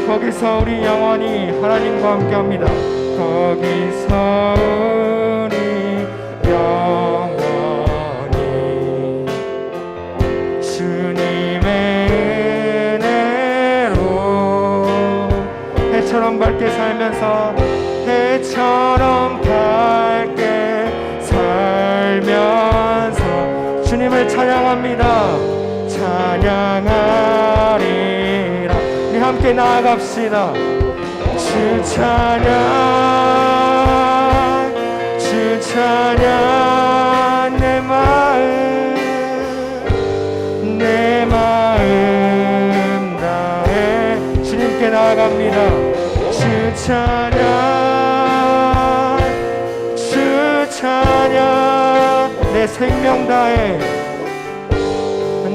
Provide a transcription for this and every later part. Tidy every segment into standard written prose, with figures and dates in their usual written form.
거기서 우리 영원히 하나님과 함께합니다. 거기서 우리 영원히 주님의 은혜로 해처럼 밝게 살면서 해처럼 밝게 살면서 주님을 찬양합니다. 찬양하리라. 우리 함께 나아갑시다. 주 찬양, 주 찬양, 내 마음 다해 주님께 나아갑니다. 주 찬양, 주 찬양, 내 생명 다해,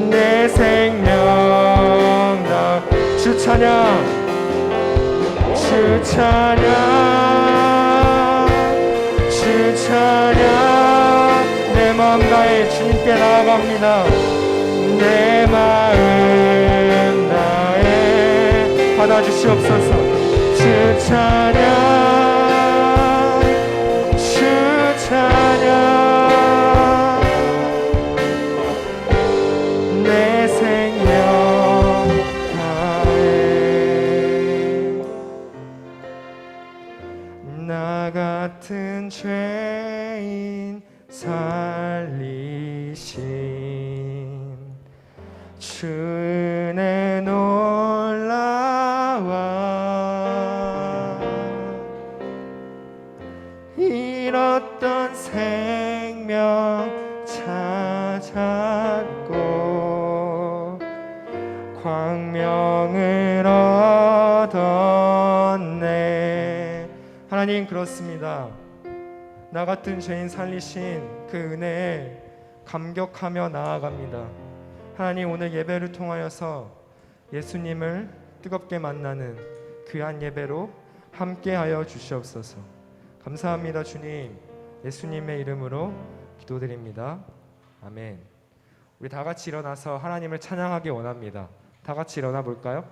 내 생명 다해 주 찬양, 주 찬양, 주 찬양, 내 마음 다해 주님께 나아갑니다. 내 마음 다해 받아주시옵소서. 주 찬양, 주 찬양, 내 생명 나 같은 죄인 살리신 주 은혜 놀라와 잃었던 생명 찾았고 광명을 얻었네. 하나님, 그렇습니다. 나 같은 죄인 살리신 그 은혜에 감격하며 나아갑니다. 하나님, 오늘 예배를 통하여서 예수님을 뜨겁게 만나는 귀한 예배로 함께하여 주시옵소서. 감사합니다. 주님, 예수님의 이름으로 기도드립니다. 아멘. 우리 다 같이 일어나서 하나님을 찬양하기 원합니다. 다 같이 일어나 볼까요?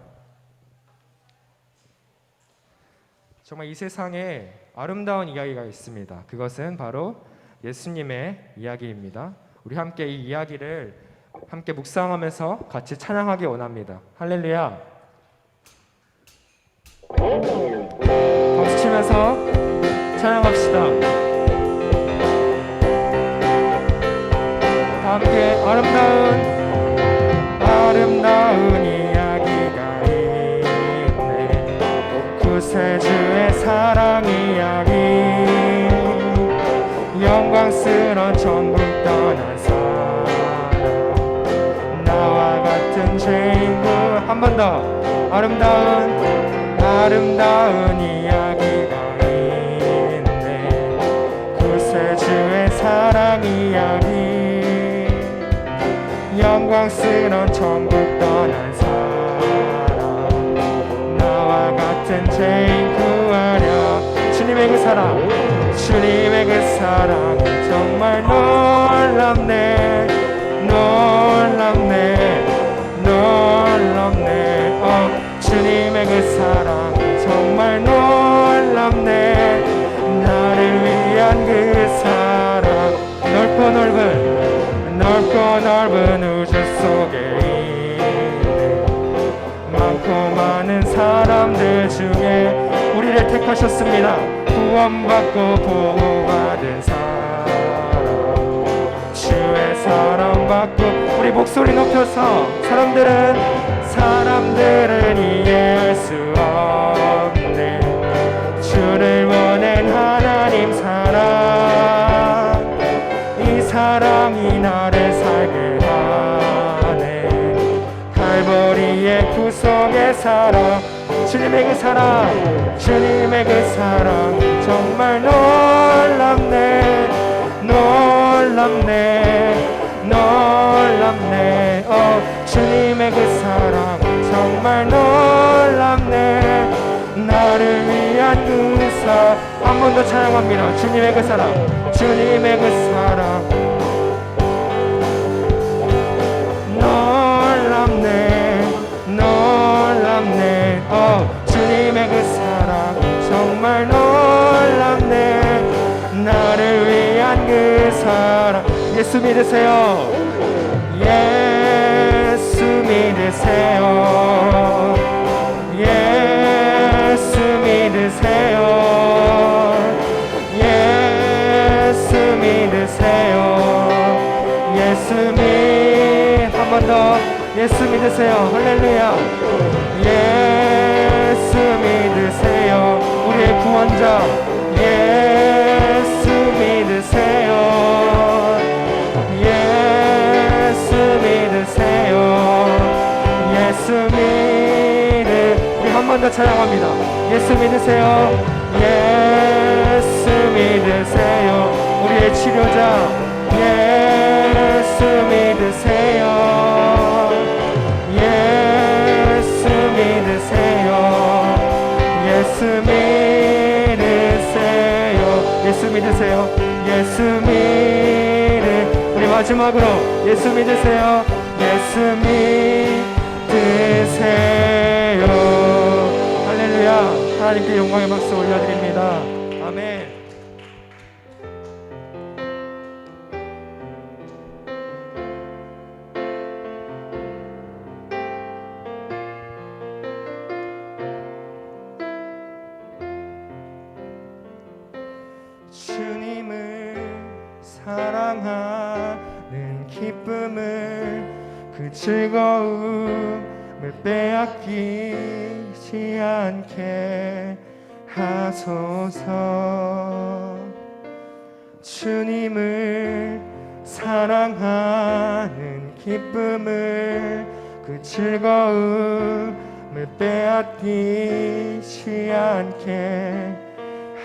정말 이 세상에 아름다운 이야기가 있습니다. 그것은 바로 예수님의 이야기입니다. 우리 함께 이 이야기를 함께 묵상하면서 같이 찬양하기 원합니다. 할렐루야. 박수 치면서 찬양합시다. 다 함께 아름다운 이야기가 있네. 구세주의 사랑 이야기, 영광스러운 천국 떠난 사람, 나와 같은 죄인 구 한 번 더 아름다운 이야기가 있네. 구세주의 사랑 이야기, 영광스러운 천국 떠난 사람, 나와 같은 죄인 구하려. 주님의 그 사랑, 주님의 그 사랑은 정말 놀랍네. 넓은 우주 속에 있는 많고 많은 사람들 중에 우리를 택하셨습니다. 구원받고 보호받은 사람, 주의 사랑받고 우리 목소리 높여서 사람들은 이해할 수 없네 주를 원한 하나님 사랑, 이 사랑이 나를 살게 하네. 갈보리의 구속의 사랑, 주님의 그 사랑, 주님의 그 사랑 정말 놀랍네, 놀랍네, 놀랍네. 주님의 그 사랑 정말 놀랍네. 나를 위한 그 사랑 한 번 더 찬양합니다. 주님의 그 사랑, 주님의 그 사랑 놀랍네, 놀랍네. 주님의 그 사랑 정말 놀랍네. 나를 위한 그 사랑. 예수 믿으세요. 예수 믿으세요. 예수 믿으세요. 예수 믿으세요. 예수 한 번 더 예수 믿으세요. 할렐루야. 예수 믿으세요. 우리의 구원자 예수 믿으세요. 예수 믿으세요. 예수 우리 한 번 더 찬양합니다. 예수 믿으세요. 예수 믿으세요. 우리의 치료자 예수 믿으세요. 예수 믿으세요. 예수 믿으세요. 예수 믿으세요. 예수 우리 마지막으로 예수 믿으세요. 예수 믿으세요. 할렐루야. 하나님께 영광의 박수 올려드립니다. 아멘. 주님을 사랑하는 기쁨을 그 즐거움을 빼앗기지 않게 하소서. 주님을 사랑하는 기쁨을 그 즐거움을 빼앗기지 않게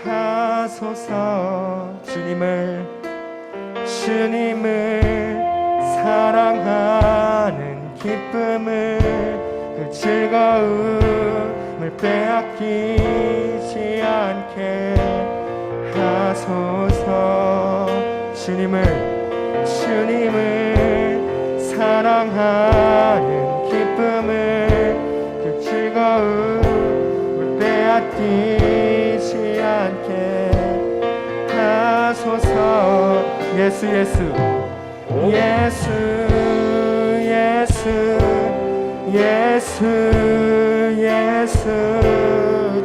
하소서. 주님을 사랑하는 기쁨을 그 즐거움을 빼앗기지 않게 하소서. 주님을 사랑하는 기쁨을 그 즐거움을 빼앗기지 않게 하소서. 예수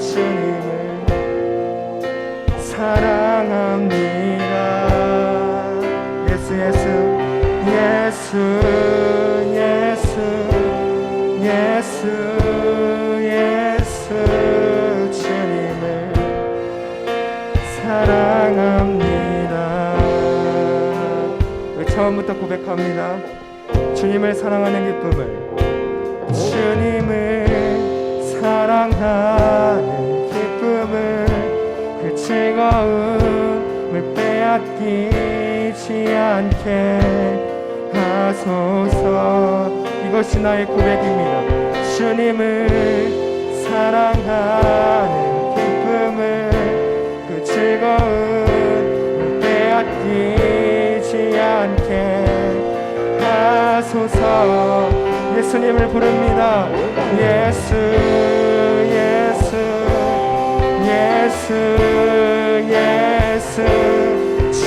주님을 사랑합니다. 예수 주님을 사랑합니다. 우리 처음부터 고백합니다. 주님을 사랑하는 기쁨을, 주님을 사랑하는 기쁨을 그 즐거움을 빼앗기지 않게 하소서. 이것이 나의 고백입니다. 주님을 사랑하는 기쁨을 그 즐거움을 빼앗기지 않게 하소서. 예수님을 부릅니다. 예수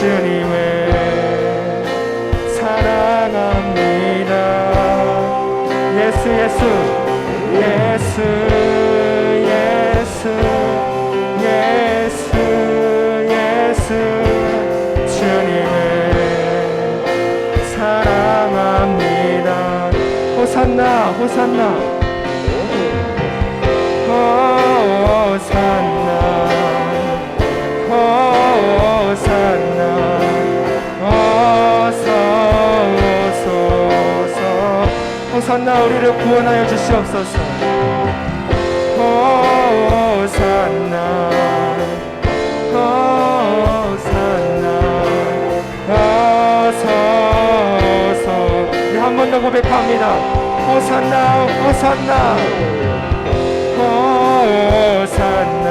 주님을 사랑합니다. 예수 예수 예수 예수 예수 주님을 사랑합니다. 호산나 호산나 호산나 호산나 호산나 우리를 구원하여 주시옵소서. 호산나 호산나 어서서 우리 한 번 더 고백합니다. 호산나 호산나 호산나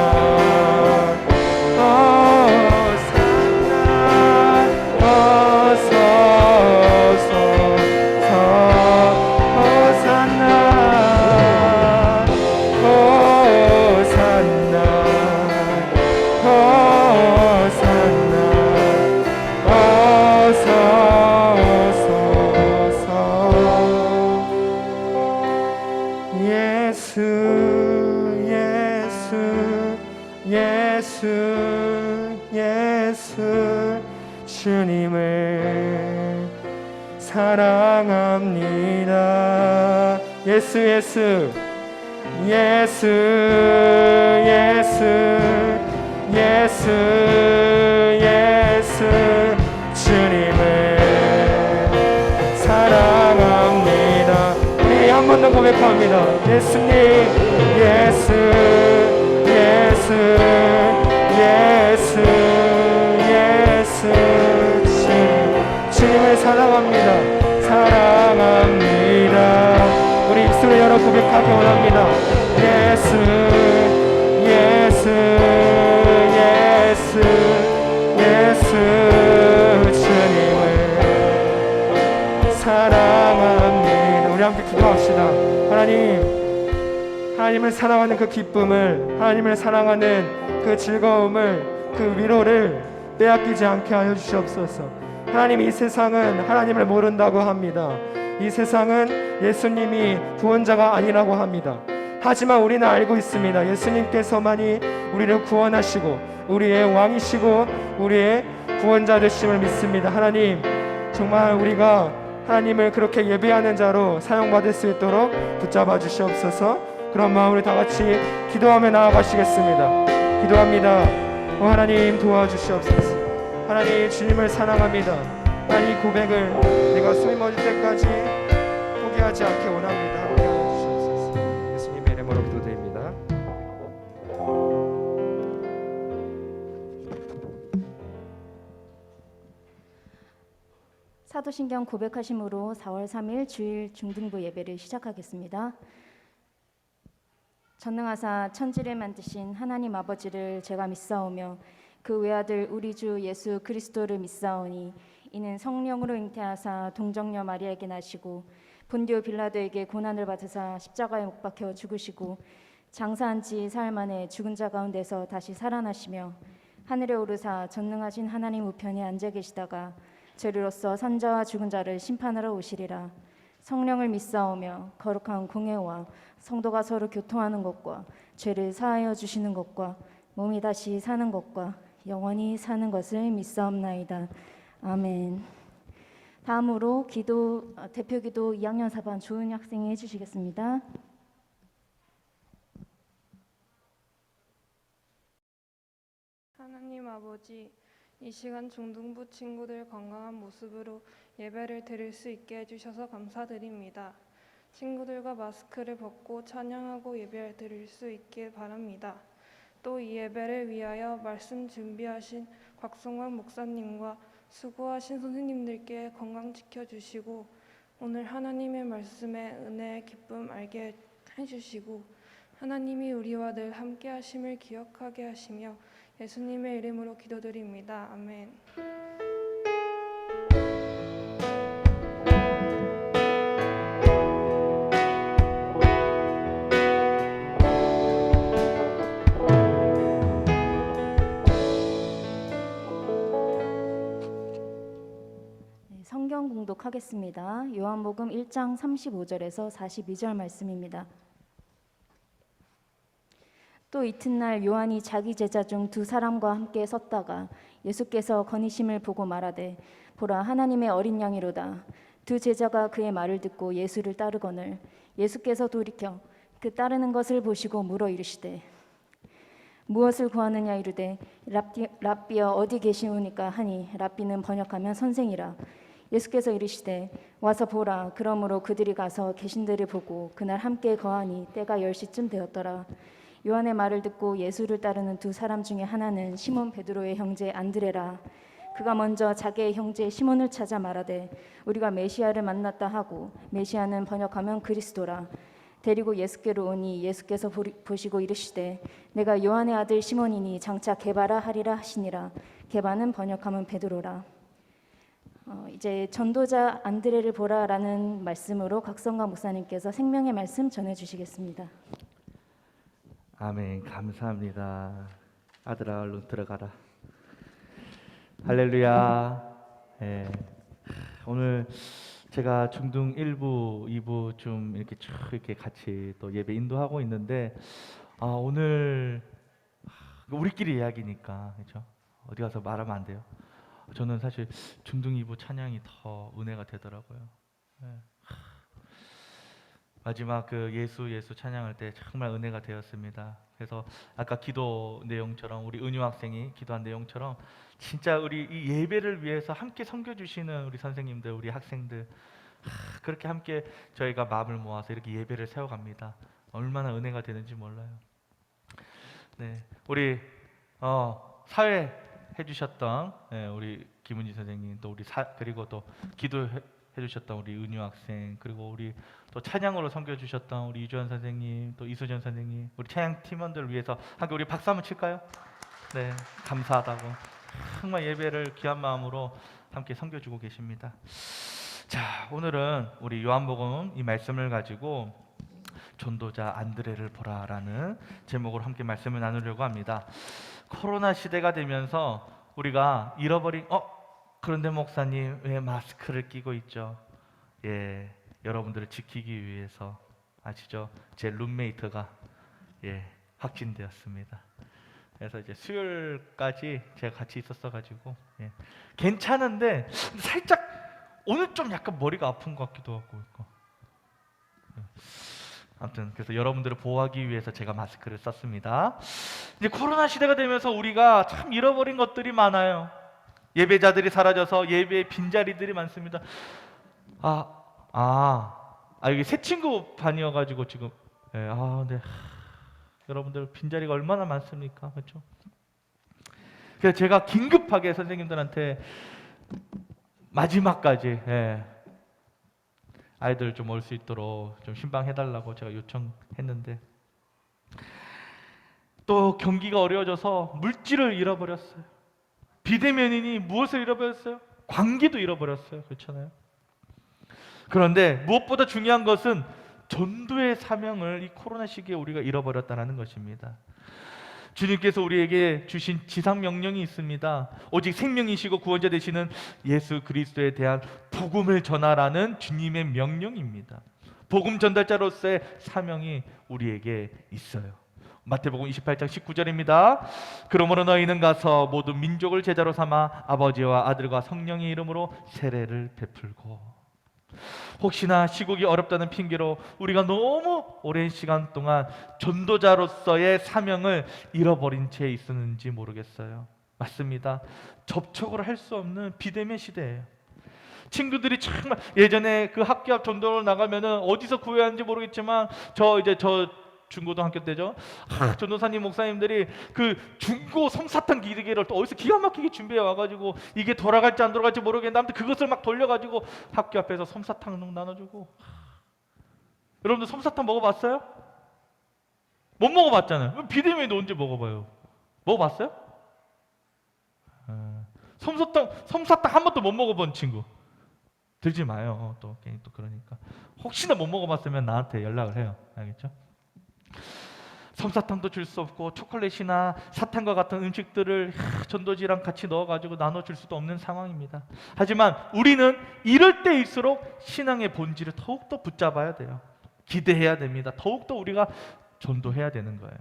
예수 주님을 사랑합니다. 예수 예수 예수 예수 예수 예수 주님을 사랑합니다. 우리 한 번 더 고백합니다. 예수님 예수 예수 예수 예수 주님을 사랑합니다. 사랑합니다. 우리 입술을 열어 고백하기 원합니다. 예수 예수 예수 예수 주님을 사랑합니다. 우리 함께 기도합시다. 하나님을 사랑하는 그 기쁨을, 하나님을 사랑하는 그 즐거움을, 그 위로를 빼앗기지 않게 하여 주시옵소서. 하나님, 이 세상은 하나님을 모른다고 합니다. 이 세상은 예수님이 구원자가 아니라고 합니다. 하지만 우리는 알고 있습니다. 예수님께서만이 우리를 구원하시고 우리의 왕이시고 우리의 구원자 되심을 믿습니다. 하나님, 정말 우리가 하나님을 그렇게 예배하는 자로 사용받을 수 있도록 붙잡아 주시옵소서. 그런 마음으로 다 같이 기도하며 나아가시겠습니다. 기도합니다. 하나님, 도와주시옵소서. 하나님, 주님을 사랑합니다. 하나님, 이 고백을 내가 숨이 멎을 때까지 포기하지 않게 원합니다. 함께 하여 주시옵소서. 예수님의 이름으로 기도드립니다. 사도신경 고백하심으로 4월 3일 주일 중등부 예배를 시작하겠습니다. 전능하사 천지를 만드신 하나님 아버지를 제가 믿사오며 그 외아들 우리 주 예수 그리스도를 믿사오니 이는 성령으로 잉태하사 동정녀 마리아에게 나시고 본디오 빌라도에게 고난을 받으사 십자가에 못 박혀 죽으시고 장사한 지 사흘 만에 죽은 자 가운데서 다시 살아나시며 하늘에 오르사 전능하신 하나님 우편에 앉아 계시다가 죄로서 산자와 죽은 자를 심판하러 오시리라. 성령을 믿사오며 거룩한 공회와 성도가 서로 교통하는 것과 죄를 사하여 주시는 것과 몸이 다시 사는 것과 영원히 사는 것을 믿사옵나이다. 아멘. 다음으로 대표기도 2학년 4반 조은희 학생이 해주시겠습니다. 하나님 아버지, 이 시간 중등부 친구들 건강한 모습으로 예배를 드릴 수 있게 해주셔서 감사드립니다. 친구들과 마스크를 벗고 찬양하고 예배를 드릴 수 있게 바랍니다. 또 이 예배를 위하여 말씀 준비하신 곽성환 목사님과 수고하신 선생님들께 건강 지켜주시고 오늘 하나님의 말씀에 은혜의 기쁨 알게 해주시고 하나님이 우리와 늘 함께 하심을 기억하게 하시며 예수님의 이름으로 기도드립니다. 아멘. 성경 공독하겠습니다. 요한복음 1장 35절에서 42절 말씀입니다. 또 이튿날 요한이 자기 제자 중 두 사람과 함께 섰다가 예수께서 거니심을 보고 말하되 보라 하나님의 어린 양이로다. 두 제자가 그의 말을 듣고 예수를 따르거늘 예수께서 돌이켜 그 따르는 것을 보시고 물어 이르시되 무엇을 구하느냐 이르되 랍비여 어디 계시오니까 하니 랍비는 번역하면 선생이라. 예수께서 이르시되 와서 보라. 그러므로 그들이 가서 계신 데를 보고 그날 함께 거하니 때가 10시쯤 되었더라. 요한의 말을 듣고 예수를 따르는 두 사람 중에 하나는 시몬 베드로의 형제 안드레라. 그가 먼저 자기의 형제 시몬을 찾아 말하되 우리가 메시아를 만났다 하고 메시아는 번역하면 그리스도라. 데리고 예수께로 오니 예수께서 보시고 이르시되 내가 요한의 아들 시몬이니 장차 게바라 하리라 하시니라. 게바는 번역하면 베드로라. 이제 전도자 안드레를 보라라는 말씀으로 각성가 목사님께서 생명의 말씀 전해주시겠습니다. 아멘. 감사합니다. 아들아 얼른 들어가라. 할렐루야. 예. 오늘 제가 중등 1부, 2부 좀 이렇게 쭉 이렇게 같이 또 예배 인도하고 있는데 오늘 우리끼리 이야기니까 그렇죠? 어디 가서 말하면 안 돼요. 저는 사실 중등 2부 찬양이 더 은혜가 되더라고요. 예. 마지막 그 예수 찬양할 때 정말 은혜가 되었습니다. 그래서 아까 기도 내용처럼 우리 은유 학생이 기도한 내용처럼 진짜 우리 이 예배를 위해서 함께 섬겨주시는 우리 선생님들, 우리 학생들 그렇게 함께 저희가 마음을 모아서 이렇게 예배를 세워갑니다. 얼마나 은혜가 되는지 몰라요. 네, 우리 사회 해주셨던 우리 김은지 선생님, 또 우리 그리고 또 기도해주셨던 우리 은유 학생, 그리고 우리 또 찬양으로 섬겨주셨던 우리 이주환 선생님, 또 이수전 선생님, 우리 찬양 팀원들 위해서 함께 우리 박수 한번 칠까요? 네, 감사하다고 정말 예배를 귀한 마음으로 함께 섬겨주고 계십니다. 자, 오늘은 우리 요한복음 이 말씀을 가지고 전도자 안드레를 보라라는 제목으로 함께 말씀을 나누려고 합니다. 코로나 시대가 되면서 우리가 잃어버린 그런데 목사님 왜 마스크를 끼고 있죠? 예, 여러분들을 지키기 위해서 아시죠? 제 룸메이트가 확진되었습니다. 그래서 이제 수요일까지 제가 같이 있었어가지고 괜찮은데 살짝 오늘 좀 약간 머리가 아픈 것 같기도 하고 있고. 아무튼 그래서 여러분들을 보호하기 위해서 제가 마스크를 썼습니다. 이제 코로나 시대가 되면서 우리가 참 잃어버린 것들이 많아요. 예배자들이 사라져서 예배의 빈자리들이 많습니다. 이게 새 친구 반이어가지고 지금 네. 여러분들 빈자리가 얼마나 많습니까? 그렇죠? 그래서 제가 긴급하게 선생님들한테 마지막까지 아이들 좀 올 수 있도록 좀 신방해달라고 제가 요청했는데 또 경기가 어려워져서 물질을 잃어버렸어요. 비대면이니 무엇을 잃어버렸어요? 관계도 잃어버렸어요. 그렇잖아요. 그런데 무엇보다 중요한 것은 전도의 사명을 이 코로나 시기에 우리가 잃어버렸다는 것입니다. 주님께서 우리에게 주신 지상 명령이 있습니다. 오직 생명이시고 구원자 되시는 예수 그리스도에 대한 복음을 전하라는 주님의 명령입니다. 복음 전달자로서의 사명이 우리에게 있어요. 마태복음 28장 19절입니다. 그러므로 너희는 가서 모든 민족을 제자로 삼아 아버지와 아들과 성령의 이름으로 세례를 베풀고. 혹시나 시국이 어렵다는 핑계로 우리가 너무 오랜 시간 동안 전도자로서의 사명을 잃어버린 채 있었는지 모르겠어요. 맞습니다. 접촉을 할 수 없는 비대면 시대예요. 친구들이 정말 예전에 그 학교 앞 전도를 나가면은 어디서 구해야 하는지 모르겠지만 저 중고등학교 때죠. 전도사님 목사님들이 그 중고 솜사탕 기계를 또 어디서 기가 막히게 준비해 와가지고 이게 돌아갈지 안 돌아갈지 모르겠는데 아무튼 그것을 막 돌려가지고 학교 앞에서 솜사탕 나눠주고. 여러분들 솜사탕 먹어봤어요? 못 먹어봤잖아요. 비대면인데 언제 먹어봐요? 먹어봤어요? 솜사탕 한 번도 못 먹어본 친구 들지 마요. 또 그러니까 혹시나 못 먹어봤으면 나한테 연락을 해요. 알겠죠? 솜사탕도 줄 수 없고 초콜릿이나 사탕과 같은 음식들을 전도지랑 같이 넣어가지고 나눠줄 수도 없는 상황입니다. 하지만 우리는 이럴 때일수록 신앙의 본질을 더욱더 붙잡아야 돼요. 기대해야 됩니다. 더욱더 우리가 전도해야 되는 거예요.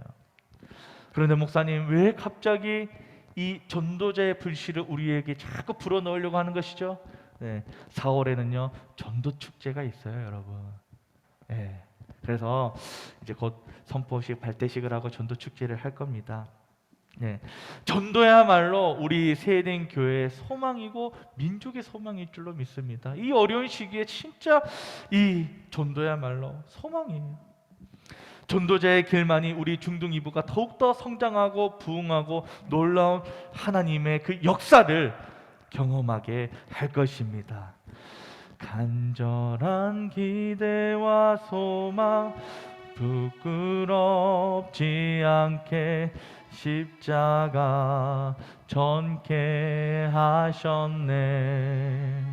그런데 목사님, 왜 갑자기 이 전도자의 불씨를 우리에게 자꾸 불어넣으려고 하는 것이죠? 네, 4월에는요 전도 축제가 있어요, 여러분. 네, 그래서 이제 곧 선포식, 발대식을 하고 전도 축제를 할 겁니다. 네, 전도야말로 우리 세대인 교회의 소망이고 민족의 소망일 줄로 믿습니다. 이 어려운 시기에 진짜 이 전도야말로 소망이에요. 전도자의 길만이 우리 중등 이부가 더욱더 성장하고 부흥하고 놀라운 하나님의 그 역사를 경험하게 할 것입니다. 간절한 기대와 소망 부끄럽지 않게 십자가 전케 하셨네.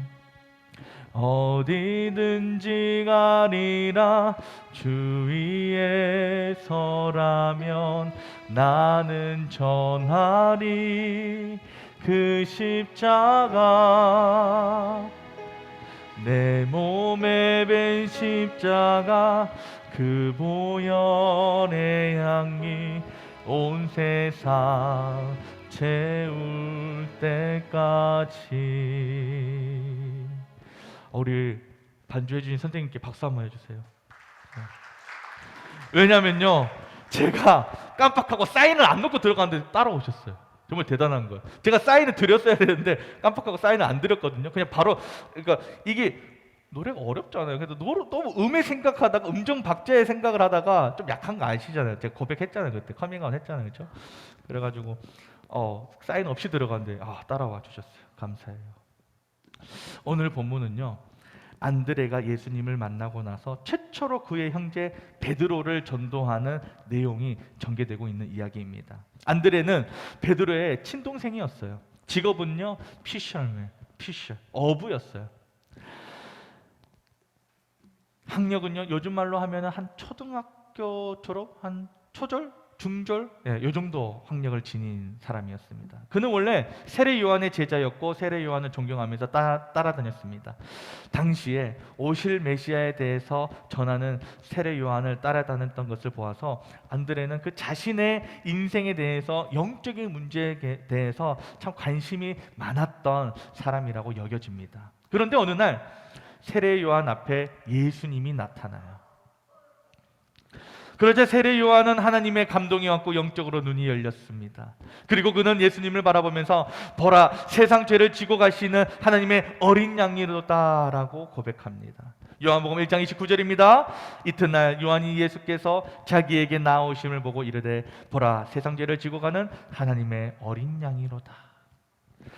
어디든지 가리라 주 위에 서라면 나는 전하리 그 십자가. 내 몸에 밴 십자가 그 보혈의 향기 온 세상 채울 때까지. 우리 반주해 주신 선생님께 박수 한번 해주세요. 왜냐면요 제가 깜빡하고 사인을 안 넣고 들어갔는데 따라오셨어요. 정말 대단한 거예요. 제가 사인을 드렸어야 되는데 깜빡하고 사인을 안 드렸거든요. 그냥 바로, 그러니까 이게 노래가 어렵잖아요. 그래서 너무 음의 생각하다가 음정 박자의 생각을 하다가 좀 약한 거 아시잖아요. 제가 고백했잖아요. 그때 커밍아웃 했잖아요. 그렇죠? 그래가지고 사인 없이 들어갔는데 따라와 주셨어요. 감사해요. 오늘 본문은요 안드레가 예수님을 만나고 나서 최초로 그의 형제 베드로를 전도하는 내용이 전개되고 있는 이야기입니다. 안드레는 베드로의 친동생이었어요. 직업은요 피셔맨, 어부였어요. 학력은요 요즘 말로 하면 한 초등학교 졸업, 한 초졸, 중졸, 요 정도 학력을 지닌 사람이었습니다. 그는 원래 세례 요한의 제자였고 세례 요한을 존경하면서 따라다녔습니다. 당시에 오실 메시아에 대해서 전하는 세례 요한을 따라다녔던 것을 보아서 안드레는 그 자신의 인생에 대해서 영적인 문제에 대해서 참 관심이 많았던 사람이라고 여겨집니다. 그런데 어느 날 세례 요한 앞에 예수님이 나타나요. 그러자 세례 요한은 하나님의 감동이 왔고 영적으로 눈이 열렸습니다. 그리고 그는 예수님을 바라보면서 보라 세상 죄를 지고 가시는 하나님의 어린 양이로다라고 고백합니다. 요한복음 1장 29절입니다. 이튿날 요한이 예수께서 자기에게 나오심을 보고 이르되 보라 세상 죄를 지고 가는 하나님의 어린 양이로다.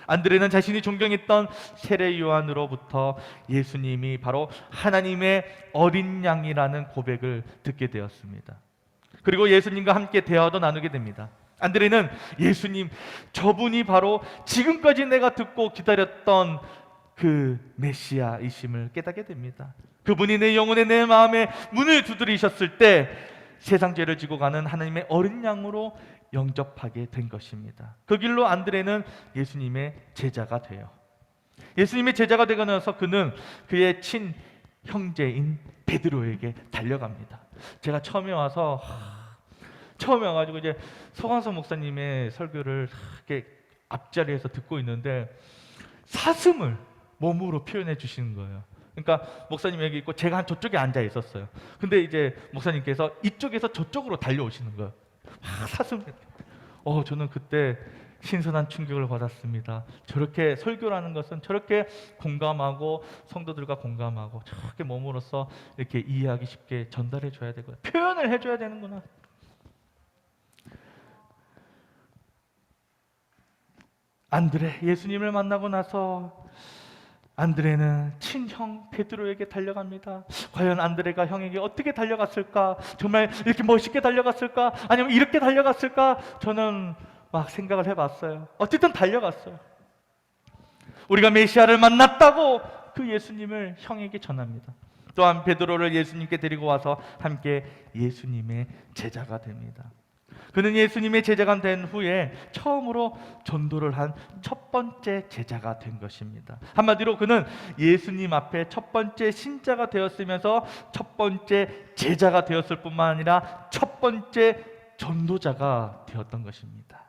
안드레는 자신이 존경했던 세례 요한으로부터 예수님이 바로 하나님의 어린 양이라는 고백을 듣게 되었습니다. 그리고 예수님과 함께 대화도 나누게 됩니다. 안드레는 예수님, 저분이 바로 지금까지 내가 듣고 기다렸던 그 메시아이심을 깨닫게 됩니다. 그분이 내 영혼에 내 마음에 문을 두드리셨을 때 세상 죄를 지고 가는 하나님의 어린 양으로 영접하게 된 것입니다. 그 길로 안드레는 예수님의 제자가 돼요. 예수님의 제자가 되고 나서 그는 그의 친 형제인 베드로에게 달려갑니다. 제가 처음에 와가지고 이제 서광석 목사님의 설교를 이렇게 앞자리에서 듣고 있는데 사슴을 몸으로 표현해 주시는 거예요. 그러니까 목사님 여기 있고 제가 한 저쪽에 앉아 있었어요. 근데 이제 목사님께서 이쪽에서 저쪽으로 달려오시는 거예요. 사슴. 저는 그때 신선한 충격을 받았습니다. 저렇게 설교라는 것은 저렇게 공감하고 성도들과 공감하고 저렇게 몸으로써 이렇게 이해하기 쉽게 전달해 줘야 되고 표현을 해 줘야 되는구나. 안드레 예수님을 만나고 나서 안드레는 친형 베드로에게 달려갑니다. 과연 안드레가 형에게 어떻게 달려갔을까? 정말 이렇게 멋있게 달려갔을까? 아니면 이렇게 달려갔을까? 저는 막 생각을 해봤어요. 어쨌든 달려갔어요. 우리가 메시아를 만났다고 그 예수님을 형에게 전합니다. 또한 베드로를 예수님께 데리고 와서 함께 예수님의 제자가 됩니다. 그는 예수님의 제자가 된 후에 처음으로 전도를 한 첫 번째 제자가 된 것입니다. 한마디로 그는 예수님 앞에 첫 번째 신자가 되었으면서 첫 번째 제자가 되었을 뿐만 아니라 첫 번째 전도자가 되었던 것입니다.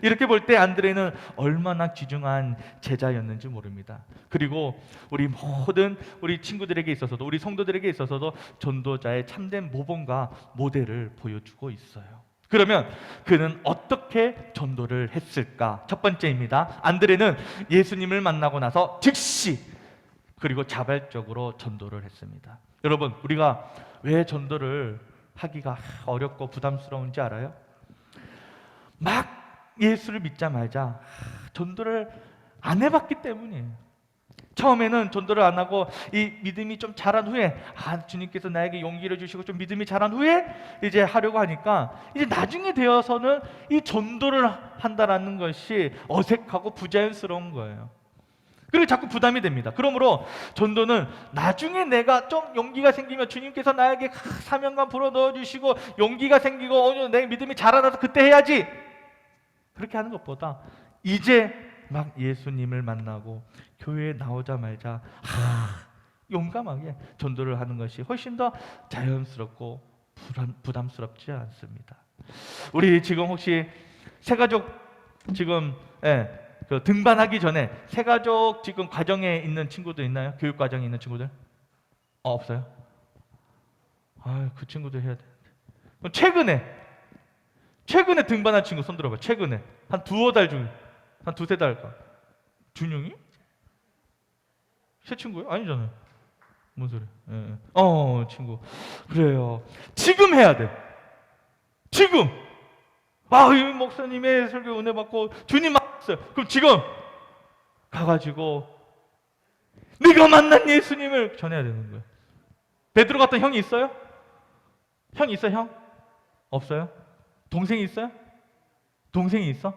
이렇게 볼 때 안드레는 얼마나 귀중한 제자였는지 모릅니다. 그리고 우리 친구들에게 있어서도, 우리 성도들에게 있어서도 전도자의 참된 모범과 모델을 보여주고 있어요. 그러면 그는 어떻게 전도를 했을까? 첫 번째입니다. 안드레는 예수님을 만나고 나서 즉시 그리고 자발적으로 전도를 했습니다. 여러분, 우리가 왜 전도를 하기가 어렵고 부담스러운지 알아요? 막 예수를 믿자마자 전도를 안 해봤기 때문이에요. 처음에는 전도를 안 하고 이 믿음이 좀 자란 후에 주님께서 나에게 용기를 주시고 좀 믿음이 자란 후에 이제 하려고 하니까 이제 나중에 되어서는 이 전도를 한다라는 것이 어색하고 부자연스러운 거예요. 그리고 자꾸 부담이 됩니다. 그러므로 전도는 나중에 내가 좀 용기가 생기면 주님께서 나에게 사명감 불어넣어 주시고 용기가 생기고 내 믿음이 자라나서 그때 해야지, 그렇게 하는 것보다 이제 막 예수님을 만나고 교회에 나오자마자 용감하게 전도를 하는 것이 훨씬 더 자연스럽고 부담스럽지 않습니다. 우리 지금 혹시 새가족 지금 그 등반하기 전에 새가족 지금 과정에 있는 친구들 있나요? 교육 과정에 있는 친구들? 없어요? 그 친구들 해야 되는데. 그럼 최근에 등반한 친구 손 들어봐. 최근에 한 두어 달 중에 한 두세 달간. 준용이? 새 친구예요? 아니잖아요. 뭔 소리? 친구. 그래요. 지금 해야 돼. 지금. 이 목사님의 설교 은혜 받고 주님 만났어요. 그럼 지금 가가지고 네가 만난 예수님을 전해야 되는 거예요. 베드로 같은 형이 있어요? 형 있어요? 형? 없어요? 동생이 있어요? 동생이 있어?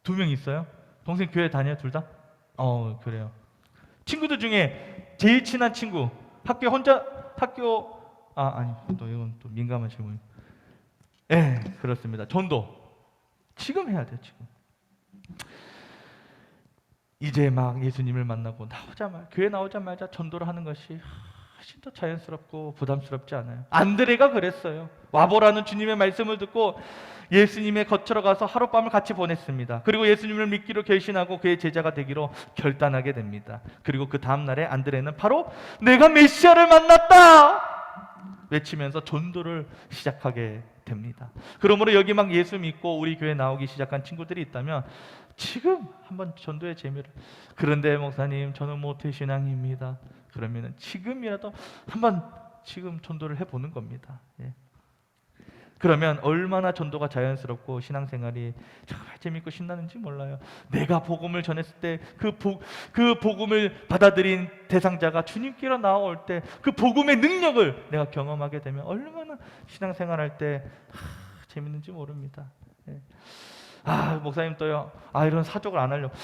2명 있어요? 동생 교회 다녀요? 둘 다? 그래요. 친구들 중에 제일 친한 친구, 아니, 또 이건 또 민감한 질문. 그렇습니다. 전도 지금 해야 돼요. 지금. 이제 막 예수님을 만나고 교회 나오자마자 전도를 하는 것이 훨씬 더 자연스럽고 부담스럽지 않아요. 안드레가 그랬어요. 와보라는 주님의 말씀을 듣고 예수님의 겉으로 가서 하룻밤을 같이 보냈습니다. 그리고 예수님을 믿기로 결심하고 그의 제자가 되기로 결단하게 됩니다. 그리고 그 다음 날에 안드레는 바로 내가 메시아를 만났다 외치면서 전도를 시작하게 됩니다. 그러므로 여기 막 예수 믿고 우리 교회 나오기 시작한 친구들이 있다면 지금 한번 전도의 재미를, 그런데 목사님 저는 모태신앙입니다, 그러면 지금이라도 한번 지금 전도를 해보는 겁니다. 그러면 얼마나 전도가 자연스럽고 신앙생활이 정말 재밌고 신나는지 몰라요. 내가 복음을 전했을 때 그 복음을 받아들인 대상자가 주님께로 나올 때 그 복음의 능력을 내가 경험하게 되면 얼마나 신앙생활할 때 재밌는지 모릅니다. 목사님 또요. 이런 사족을 안 하려고.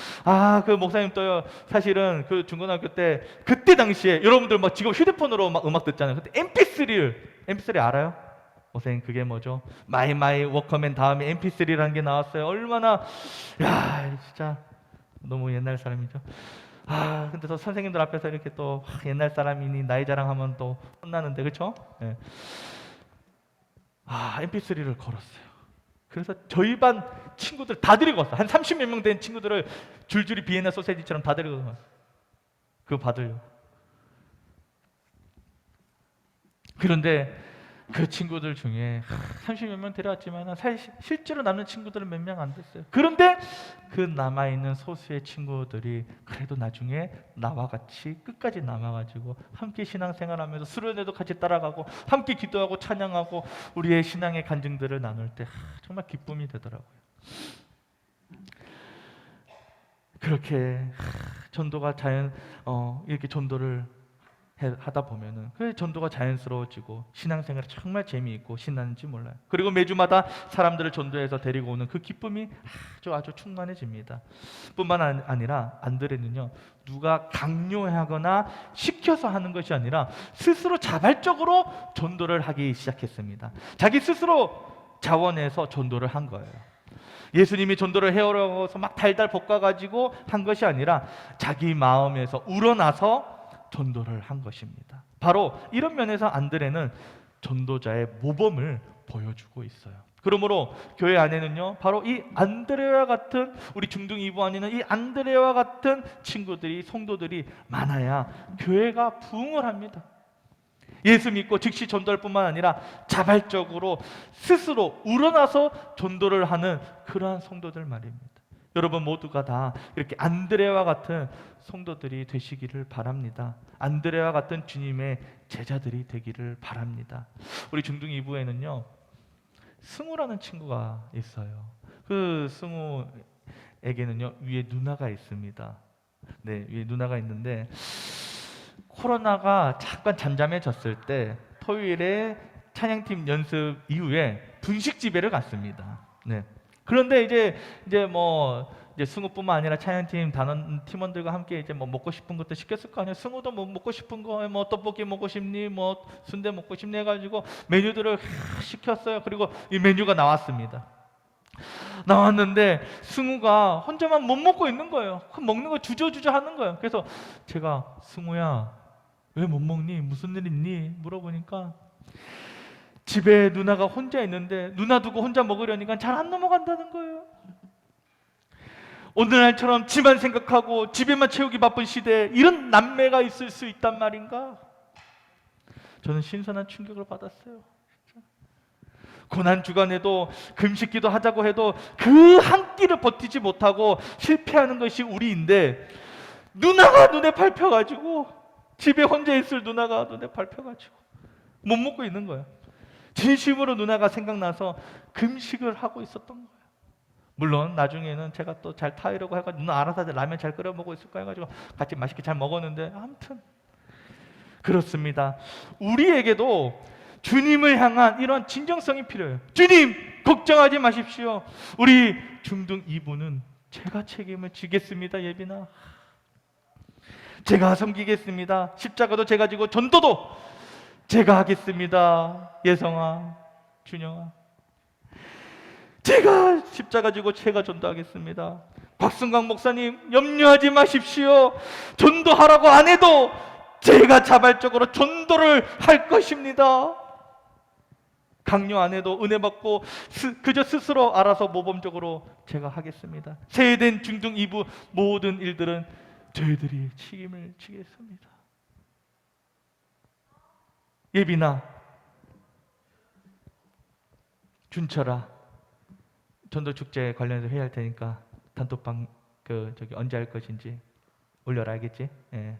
그 목사님 또요. 사실은 그 중고등학교 때 그때 당시에 여러분들 막 지금 휴대폰으로 막 음악 듣잖아요. 그때 MP3 알아요? 목사님 그게 뭐죠? 마이 워커맨 다음에 MP3라는 게 나왔어요. 얼마나 진짜 너무 옛날 사람이죠. 근데 또 선생님들 앞에서 이렇게 또 옛날 사람이니 나이 자랑하면 또 혼나는데, 그렇죠? MP3를 걸었어요. 그래서 저희 반 친구들 다 데리고 왔어. 한 30몇 명 된 친구들을 줄줄이 비엔나 소세지처럼 다 데리고 왔어. 그거 받으려고. 그런데 그 친구들 중에 30몇 명 데려왔지만 실제로 남는 친구들은 몇 명 안 됐어요. 그런데 그 남아있는 소수의 친구들이 그래도 나중에 나와 같이 끝까지 남아가지고 함께 신앙생활하면서 수련회도 같이 따라가고 함께 기도하고 찬양하고 우리의 신앙의 간증들을 나눌 때 정말 기쁨이 되더라고요. 그렇게 전도가 이렇게 전도를 하다 보면은 그 전도가 자연스러워지고 신앙생활이 정말 재미있고 신나는지 몰라요. 그리고 매주마다 사람들을 전도해서 데리고 오는 그 기쁨이 아주 충만해집니다. 뿐만 아니라 안드레는요, 누가 강요하거나 시켜서 하는 것이 아니라 스스로 자발적으로 전도를 하기 시작했습니다. 자기 스스로 자원해서 전도를 한 거예요. 예수님이 전도를 해오라고 해서 막 달달 볶아가지고 한 것이 아니라 자기 마음에서 우러나서 전도를 한 것입니다. 바로 이런 면에서 안드레는 전도자의 모범을 보여주고 있어요. 그러므로 교회 안에는요, 바로 이 안드레와 같은, 우리 중등 2부 안에는 이 안드레와 같은 친구들이, 성도들이 많아야 교회가 부흥을 합니다. 예수 믿고 즉시 전도할 뿐만 아니라 자발적으로 스스로 우러나서 전도를 하는 그러한 성도들 말입니다. 여러분 모두가 다 이렇게 안드레와 같은 성도들이 되시기를 바랍니다. 안드레와 같은 주님의 제자들이 되기를 바랍니다. 우리 중등 2부에는요, 승우라는 친구가 있어요. 그 승우에게는요, 위에 누나가 있습니다. 네, 위에 누나가 있는데, 코로나가 잠깐 잠잠해졌을 때 토요일에 찬양팀 연습 이후에 분식집에를 갔습니다. 네. 그런데 이제 승우뿐만 아니라 찬양팀 단원 팀원들과 함께 이제 뭐 먹고 싶은 것도 시켰을 거 아니에요. 승우도 뭐 먹고 싶은 거, 뭐 떡볶이 먹고 싶니, 뭐 순대 먹고 싶니 해가지고 메뉴들을 시켰어요. 그리고 이 메뉴가 나왔습니다. 나왔는데 승우가 혼자만 못 먹고 있는 거예요. 먹는 거 주저주저 하는 거예요. 그래서 제가 승우야, 왜 못 먹니? 무슨 일 있니? 물어보니까 집에 누나가 혼자 있는데 누나 두고 혼자 먹으려니까 잘 안 넘어간다는 거예요. 오늘날처럼 집만 생각하고 집에만 채우기 바쁜 시대에 이런 남매가 있을 수 있단 말인가? 저는 신선한 충격을 받았어요. 고난 주간에도 금식기도 하자고 해도 그 한 끼를 버티지 못하고 실패하는 것이 우리인데, 누나가 눈에 밟혀가지고, 집에 혼자 있을 누나가 눈에 밟혀가지고 못 먹고 있는 거예요. 진심으로 누나가 생각나서 금식을 하고 있었던 거예요. 물론 나중에는 제가 또 잘 타이려고 해가지고 누나 알아서 라면 잘 끓여 먹고 있을까 해가지고 같이 맛있게 잘 먹었는데, 아무튼 그렇습니다. 우리에게도 주님을 향한 이런 진정성이 필요해요. 주님, 걱정하지 마십시오. 우리 중등 2부는 제가 책임을 지겠습니다. 예빈아, 제가 섬기겠습니다. 십자가도 제가 지고 전도도 제가 하겠습니다. 예성아, 준영아, 제가 십자가 지고 제가 전도하겠습니다. 박승광 목사님, 염려하지 마십시오. 전도하라고 안 해도 제가 자발적으로 전도를 할 것입니다. 강요 안 해도 은혜 받고 그저 스스로 알아서 모범적으로 제가 하겠습니다. 세대된 중등 2부 모든 일들은 저희들이 책임을 지겠습니다. 예빈아, 준철아, 전도축제 관련해서 회의할 테니까 단톡방 언제 할 것인지 올려라, 알겠지? 예.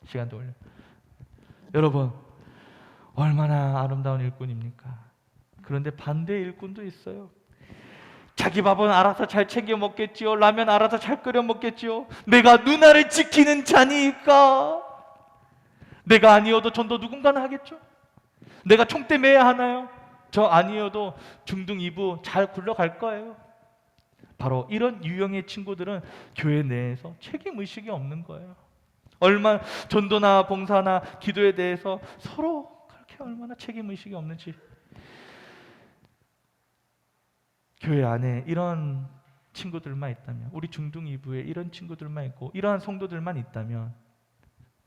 시간도 올려. 여러분, 얼마나 아름다운 일꾼입니까? 그런데 반대 일꾼도 있어요. 자기 밥은 알아서 잘 챙겨 먹겠지요. 라면 알아서 잘 끓여 먹겠지요. 내가 누나를 지키는 자니까. 내가 아니어도 전도 누군가는 하겠죠. 내가 총대 매야 하나요? 저 아니어도 중등 2부 잘 굴러갈 거예요. 바로 이런 유형의 친구들은 교회 내에서 책임의식이 없는 거예요. 얼마나 전도나 봉사나 기도에 대해서 서로 그렇게 얼마나 책임의식이 없는지. 교회 안에 이런 친구들만 있다면, 우리 중등 2부에 이런 친구들만 있고 이러한 성도들만 있다면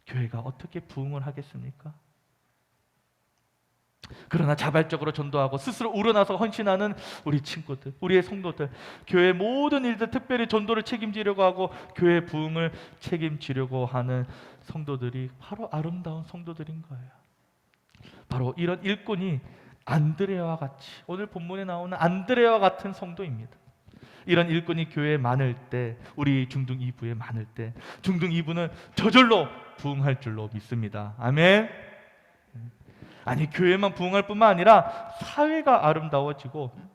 교회가 어떻게 부흥을 하겠습니까? 그러나 자발적으로 전도하고 스스로 우러나서 헌신하는 우리 친구들, 우리의 성도들, 교회의 모든 일들, 특별히 전도를 책임지려고 하고 교회 부흥을 책임지려고 하는 성도들이 바로 아름다운 성도들인 거예요. 바로 이런 일꾼이 안드레와 같이, 오늘 본문에 나오는 안드레와 같은 성도입니다. 이런 일꾼이 교회에 많을 때, 우리 중등 2부에 많을 때 중등 2부는 저절로 부흥할 줄로 믿습니다. 아멘. 아니, 교회만 부흥할 뿐만 아니라 사회가 아름다워지고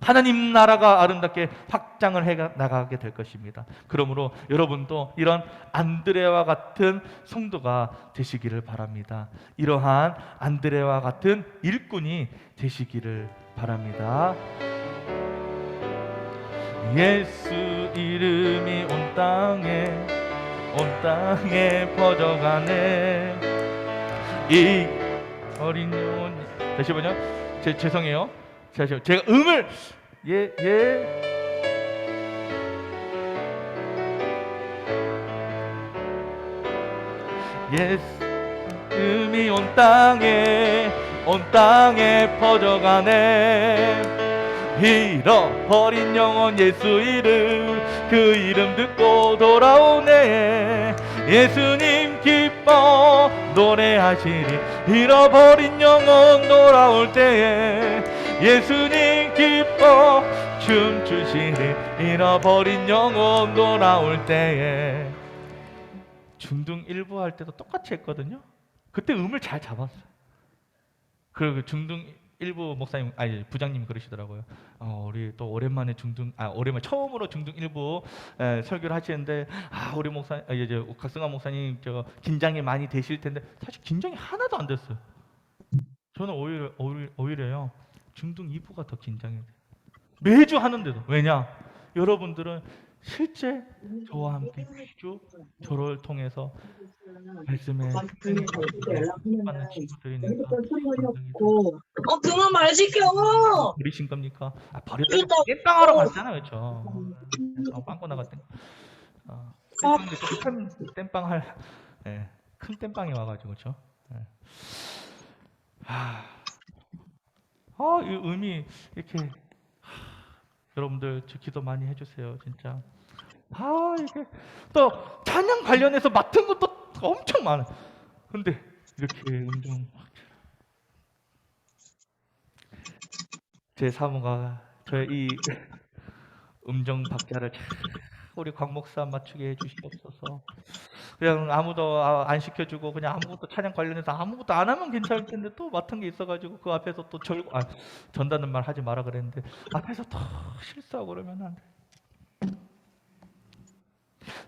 하나님 나라가 아름답게 확장을 해 나가게 될 것입니다. 그러므로 여러분도 이런 안드레와 같은 성도가 되시기를 바랍니다. 이러한 안드레와 같은 일꾼이 되시기를 바랍니다. 예수 이름이 온 땅에 퍼져가네. 이 어린 영, 다시 보죠. 죄송해요. 제가 음을 예 예. 예수님이 온 땅에 퍼져가네. 잃어버린 영혼 예수 이름, 그 이름 듣고 돌아오네. 예수님 기뻐 노래하시니 잃어버린 영혼 돌아올 때에. 예수님 기뻐 춤추시니 잃어버린 영혼 돌아올 때에. 중등 1부 할 때도 똑같이 했거든요. 그때 음을 잘 잡았어요. 그리고 중등 1부 목사님, 아니 부장님 그러시더라고요. 우리 또 오랜만에 오랜만에 처음으로 중등 1부 설교를 하시는데, 우리 목사, 이제 각성한 목사님 저 긴장이 많이 되실 텐데, 사실 긴장이 하나도 안 됐어요. 저는 오히려요 중등 2부가 더 긴장이 돼요. 매주 하는데도. 왜냐? 여러분들은 실제 저와 함께 매주 저를 통해서 말씀에 받는 친구들이니까 그만 말 시켜. 버리신 겁니까? 버렸다고 땜빵하러 갔잖아요, 그렇죠? 빵꾸 나갔던 땜빵인데 큰 땜빵할, 큰 땜빵이 와가지고, 그렇죠? 이 의미 이렇게 여러분들 저 기도 많이 해주세요, 진짜. 이게 또 찬양 관련해서 맡은 것도 엄청 많아. 근데 이렇게 제 사모가 저의 이 음정 박자를 우리 곽 목사 맞추게 해주시옵소서. 그냥 아무도 안 시켜주고 그냥 아무것도 찬양 관련해서 아무것도 안 하면 괜찮을 텐데 또 맡은 게 있어가지고 그 앞에서 또 전다는 말 하지 마라 그랬는데 앞에서 또 실수하고 그러면 안 돼.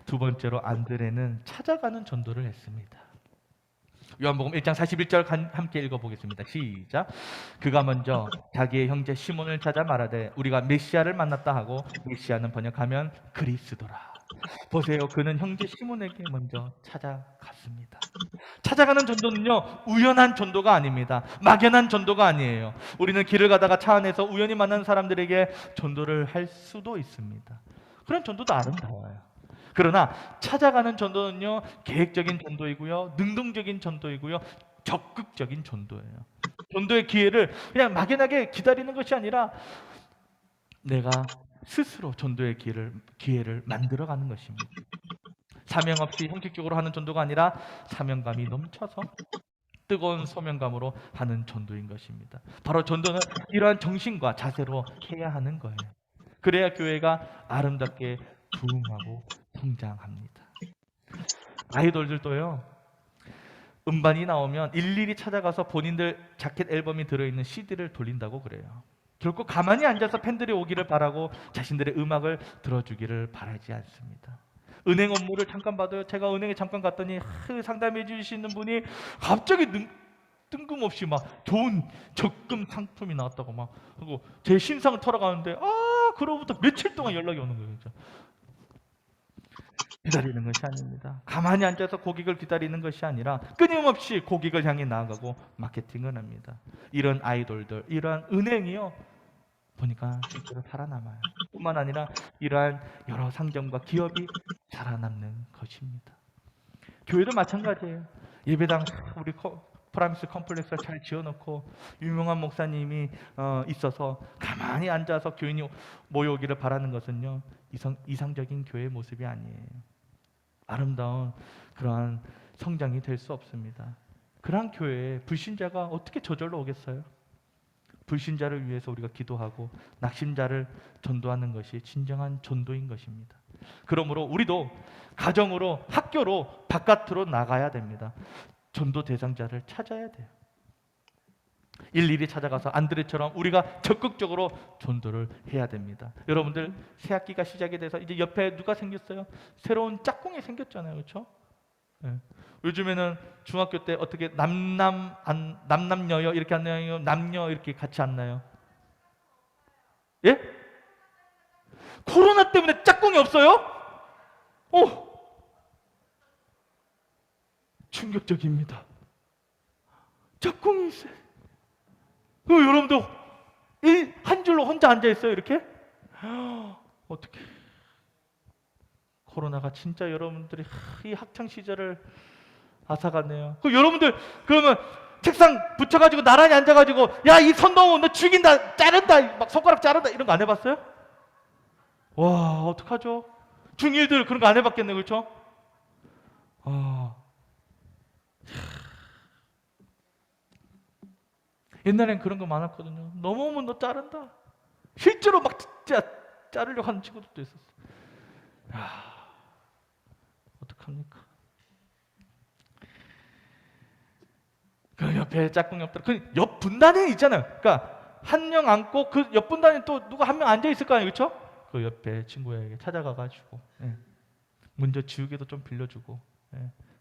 두 번째로 안드레는 찾아가는 전도를 했습니다. 요한복음 1장 41절 함께 읽어보겠습니다. 시작. 그가 먼저 자기의 형제 시몬을 찾아 말하되 우리가 메시아를 만났다 하고, 메시아는 번역하면 그리스도라. 보세요, 그는 형제 시몬에게 먼저 찾아갔습니다. 찾아가는 전도는요 우연한 전도가 아닙니다. 막연한 전도가 아니에요. 우리는 길을 가다가 차 안에서 우연히 만난 사람들에게 전도를 할 수도 있습니다. 그런 전도도 아름다워요. 그러나 찾아가는 전도는요 계획적인 전도이고요, 능동적인 전도이고요, 적극적인 전도예요. 전도의 기회를 그냥 막연하게 기다리는 것이 아니라 내가 스스로 전도의 기회를 만들어가는 것입니다. 사명 없이 형식적으로 하는 전도가 아니라 사명감이 넘쳐서 뜨거운 소명감으로 하는 전도인 것입니다. 바로 전도는 이러한 정신과 자세로 해야 하는 거예요. 그래야 교회가 아름답게 부흥하고 성장합니다. 아이돌들도요 음반이 나오면 일일이 찾아가서 본인들 자켓 앨범이 들어있는 CD를 돌린다고 그래요. 결코 가만히 앉아서 팬들이 오기를 바라고 자신들의 음악을 들어주기를 바라지 않습니다. 은행 업무를 잠깐 받아요. 제가 은행에 잠깐 갔더니 상담해 주시는 분이 갑자기 뜬금없이 막 좋은 적금 상품이 나왔다고 막 하고 제 신상을 털어가는데 그로부터 며칠 동안 연락이 오는 거예요. 진짜. 기다리는 것이 아닙니다. 가만히 앉아서 고객을 기다리는 것이 아니라 끊임없이 고객을 향해 나아가고 마케팅을 합니다. 이런 아이돌들, 이러한 은행이요 보니까 실제로 살아남아요. 뿐만 아니라 이러한 여러 상점과 기업이 살아남는 것입니다. 교회도 마찬가지예요. 예배당 우리 프라미스 컴플렉스를 잘 지어놓고 유명한 목사님이 있어서 가만히 앉아서 교인이 모여오기를 바라는 것은요 이상적인 교회의 모습이 아니에요. 아름다운 그러한 성장이 될 수 없습니다. 그러한 교회에 불신자가 어떻게 저절로 오겠어요? 불신자를 위해서 우리가 기도하고 낙심자를 전도하는 것이 진정한 전도인 것입니다. 그러므로 우리도 가정으로, 학교로, 바깥으로 나가야 됩니다. 전도 대상자를 찾아야 돼요. 일일이 찾아가서 안드레처럼 우리가 적극적으로 전도를 해야 됩니다. 여러분들 새 학기가 시작이 돼서 이제 옆에 누가 생겼어요? 새로운 짝꿍이 생겼잖아요, 그렇죠? 네. 요즘에는 중학교 때 어떻게 남남여여 이렇게 안 나요? 남녀 이렇게 같이 안 나요? 예? 코로나 때문에 짝꿍이 없어요? 충격적입니다. 짝꿍이 있어요. 여러분도 한 줄로 혼자 앉아 있어요. 이렇게. 어떻게? 코로나가 진짜 여러분들이 이 학창 시절을 앗아갔네요. 그 여러분들 그러면 책상 붙여가지고 나란히 앉아가지고 야, 이 선 넘으면 너 죽인다, 자른다, 막 손가락 자른다 이런 거 안 해봤어요? 와, 어떡하죠? 중1들 그런 거 안 해봤겠네, 그렇죠? 옛날엔 그런 거 많았거든요. 넘어오면 너 자른다. 실제로 막 진짜 자르려고 하는 친구들도 있었어. 어떡합니까? 그 옆에 짝꿍 옆들, 그 옆 분단에 있잖아요. 그러니까 한 명 앉고 그 옆 분단에 또 누가 한 명 앉아 있을 거 아니에요, 그렇죠? 그 옆에 친구에게 찾아가가지고 먼저 지우개도 좀 빌려주고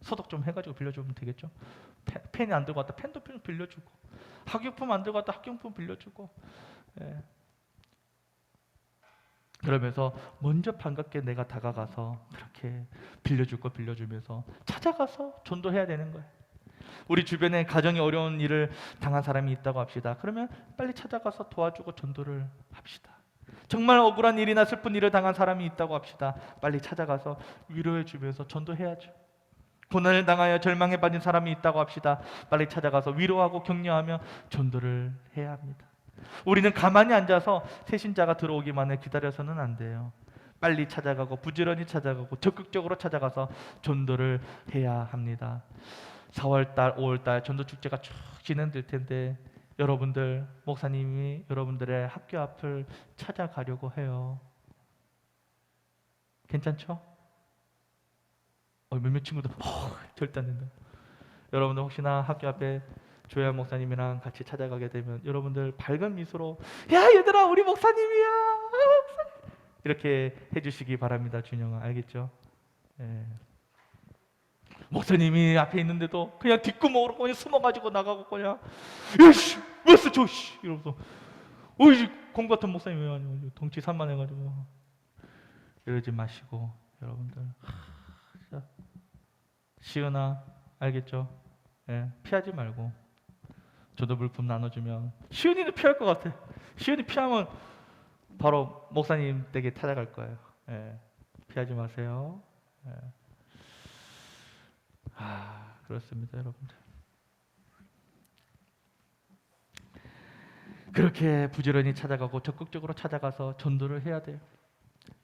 소독 좀 해가지고 빌려주면 되겠죠. 펜이 안 들고 왔다 펜도 좀 빌려주고, 학용품 안 들고 왔다 학용품 빌려주고. 그러면서 먼저 반갑게 내가 다가가서 그렇게 빌려줄 거 빌려주면서 찾아가서 전도해야 되는 거예요. 우리 주변에 가정이 어려운 일을 당한 사람이 있다고 합시다. 그러면 빨리 찾아가서 도와주고 전도를 합시다. 정말 억울한 일이나 슬픈 일을 당한 사람이 있다고 합시다. 빨리 찾아가서 위로해 주면서 전도해야죠. 고난을 당하여 절망에 빠진 사람이 있다고 합시다. 빨리 찾아가서 위로하고 격려하며 전도를 해야 합니다. 우리는 가만히 앉아서 새신자가 들어오기만을 기다려서는 안 돼요. 빨리 찾아가고 부지런히 찾아가고 적극적으로 찾아가서 전도를 해야 합니다. 4월달, 5월달 전도축제가 쭉 진행될 텐데 여러분들, 목사님이 여러분들의 학교 앞을 찾아가려고 해요. 괜찮죠? 몇몇 친구들 절대 안 된다. 여러분들 혹시나 학교 앞에 조혜한 목사님이랑 같이 찾아가게 되면 여러분들 밝은 미소로 야, 얘들아, 우리 목사님이야, 목사님. 이렇게 해주시기 바랍니다. 준영아, 알겠죠? 목사님이 앞에 있는데도 그냥 뒷구멍으로 그냥 숨어가지고 나가고 그냥 야씨 뭐였어 저씨 이러면서 어이 공 같은 목사님이 아니고 덩치 산만해가지고 이러지 마시고 여러분들 진짜 시은아, 알겠죠? 피하지 말고 저도 물품 나눠주면 시은이는 피할 것 같아. 시은이 피하면 바로 목사님 댁에 찾아갈 거예요. 피하지 마세요. 그렇습니다, 여러분들. 그렇게 부지런히 찾아가고 적극적으로 찾아가서 전도를 해야 돼요.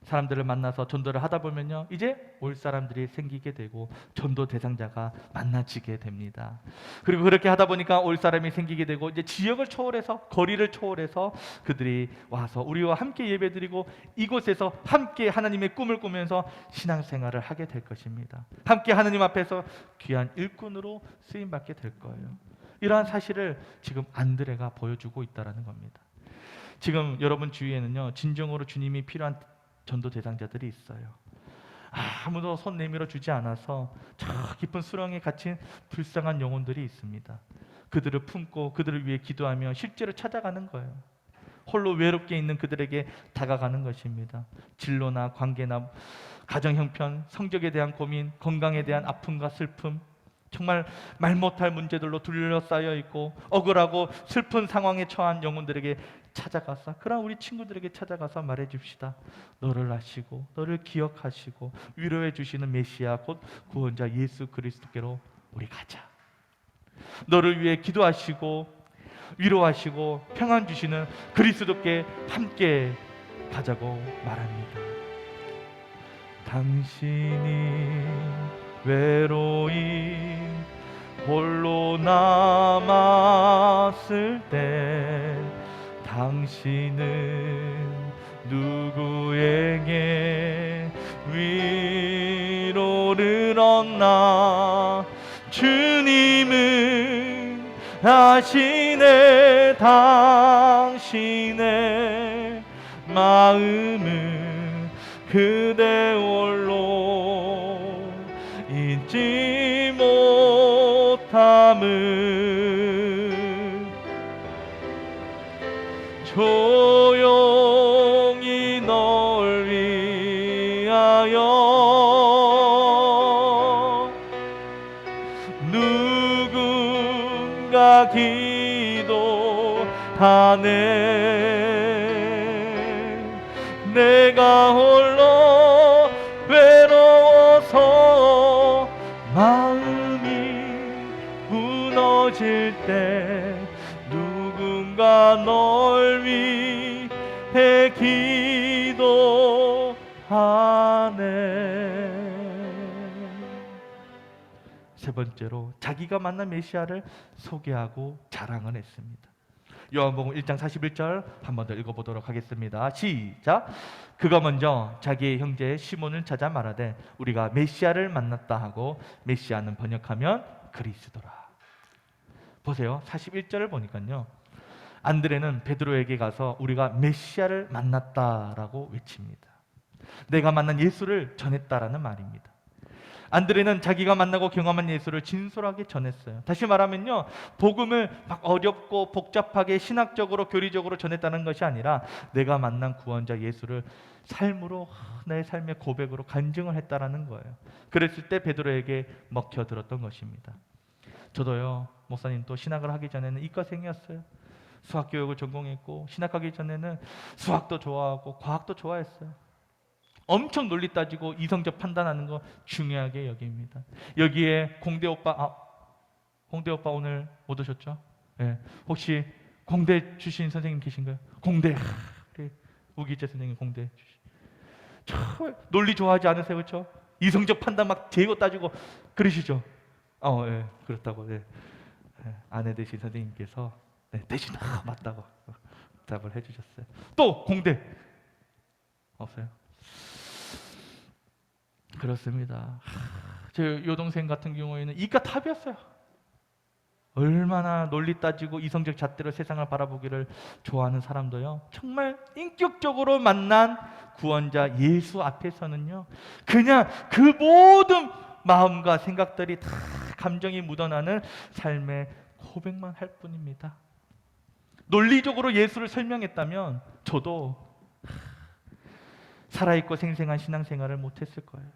사람들을 만나서 전도를 하다 보면요, 이제 올 사람들이 생기게 되고 전도 대상자가 만나지게 됩니다. 그리고 그렇게 하다 보니까 올 사람이 생기게 되고 이제 지역을 초월해서, 거리를 초월해서 그들이 와서 우리와 함께 예배드리고 이곳에서 함께 하나님의 꿈을 꾸면서 신앙생활을 하게 될 것입니다. 함께 하나님 앞에서 귀한 일꾼으로 쓰임받게 될 거예요. 이러한 사실을 지금 안드레가 보여주고 있다는 겁니다. 지금 여러분 주위에는요, 진정으로 주님이 필요한 전도 대상자들이 있어요. 아무도 손 내밀어 주지 않아서 저 깊은 수렁에 갇힌 불쌍한 영혼들이 있습니다. 그들을 품고 그들을 위해 기도하며 실제로 찾아가는 거예요. 홀로 외롭게 있는 그들에게 다가가는 것입니다. 진로나 관계나 가정 형편, 성적에 대한 고민, 건강에 대한 아픔과 슬픔, 정말 말 못할 문제들로 둘러싸여 있고 억울하고 슬픈 상황에 처한 영혼들에게 찾아가서, 그런 우리 친구들에게 찾아가서 말해줍시다. 너를 아시고 너를 기억하시고 위로해 주시는 메시아 곧 구원자 예수 그리스도께로 우리 가자. 너를 위해 기도하시고 위로하시고 평안 주시는 그리스도께 함께 가자고 말합니다. 당신이 외로이 홀로 남았을 때 당신은 누구에게 위로를 얻나? 주님은 아시네. 당신의 마음은 그대 홀로 잊지 못함을 조용히 널 위하여 누군가 기도해 하네. 내가 홀로 외로워서 마음이 무너질 때 누군가 널 위해 기도하네. 세 번째로 자기가 만난 메시아를 소개하고 자랑을 했습니다. 요한복음 1장 41절 한 번 더 읽어보도록 하겠습니다. 시작. 그가 먼저 자기의 형제 시몬을 찾아 말하되 우리가 메시아를 만났다 하고, 메시아는 번역하면 그리스도라. 보세요. 41절을 보니까요, 안드레는 베드로에게 가서 우리가 메시아를 만났다라고 외칩니다. 내가 만난 예수를 전했다라는 말입니다. 안드레는 자기가 만나고 경험한 예수를 진솔하게 전했어요. 다시 말하면요, 복음을 막 어렵고 복잡하게 신학적으로 교리적으로 전했다는 것이 아니라 내가 만난 구원자 예수를 삶으로, 내 삶의 고백으로 간증을 했다라는 거예요. 그랬을 때 베드로에게 먹혀들었던 것입니다. 저도요, 목사님 또 신학을 하기 전에는 이과생이었어요. 수학교육을 전공했고, 신학하기 전에는 수학도 좋아하고 과학도 좋아했어요. 엄청 논리 따지고 이성적 판단하는 거 중요하게 여깁니다. 여기에 공대 오빠 오늘 못 오셨죠? 네. 혹시 공대 출신 선생님 계신가요? 공대, 우리 우기재 선생님 공대 출신. 논리 좋아하지 않으세요, 그렇죠? 이성적 판단 막 재고 따지고 그러시죠? 예, 그렇다고. 네. 아내 되신 선생님께서 대신 맞다고 답을 해주셨어요. 또 공대 없어요? 그렇습니다. 제 여동생 같은 경우에는 이과 탑이었어요. 얼마나 논리 따지고 이성적 잣대로 세상을 바라보기를 좋아하는 사람도요, 정말 인격적으로 만난 구원자 예수 앞에서는요, 그냥 그 모든 마음과 생각들이 다 감정이 묻어나는 삶의 고백만 할 뿐입니다. 논리적으로 예수를 설명했다면 저도 살아있고 생생한 신앙생활을 못했을 거예요.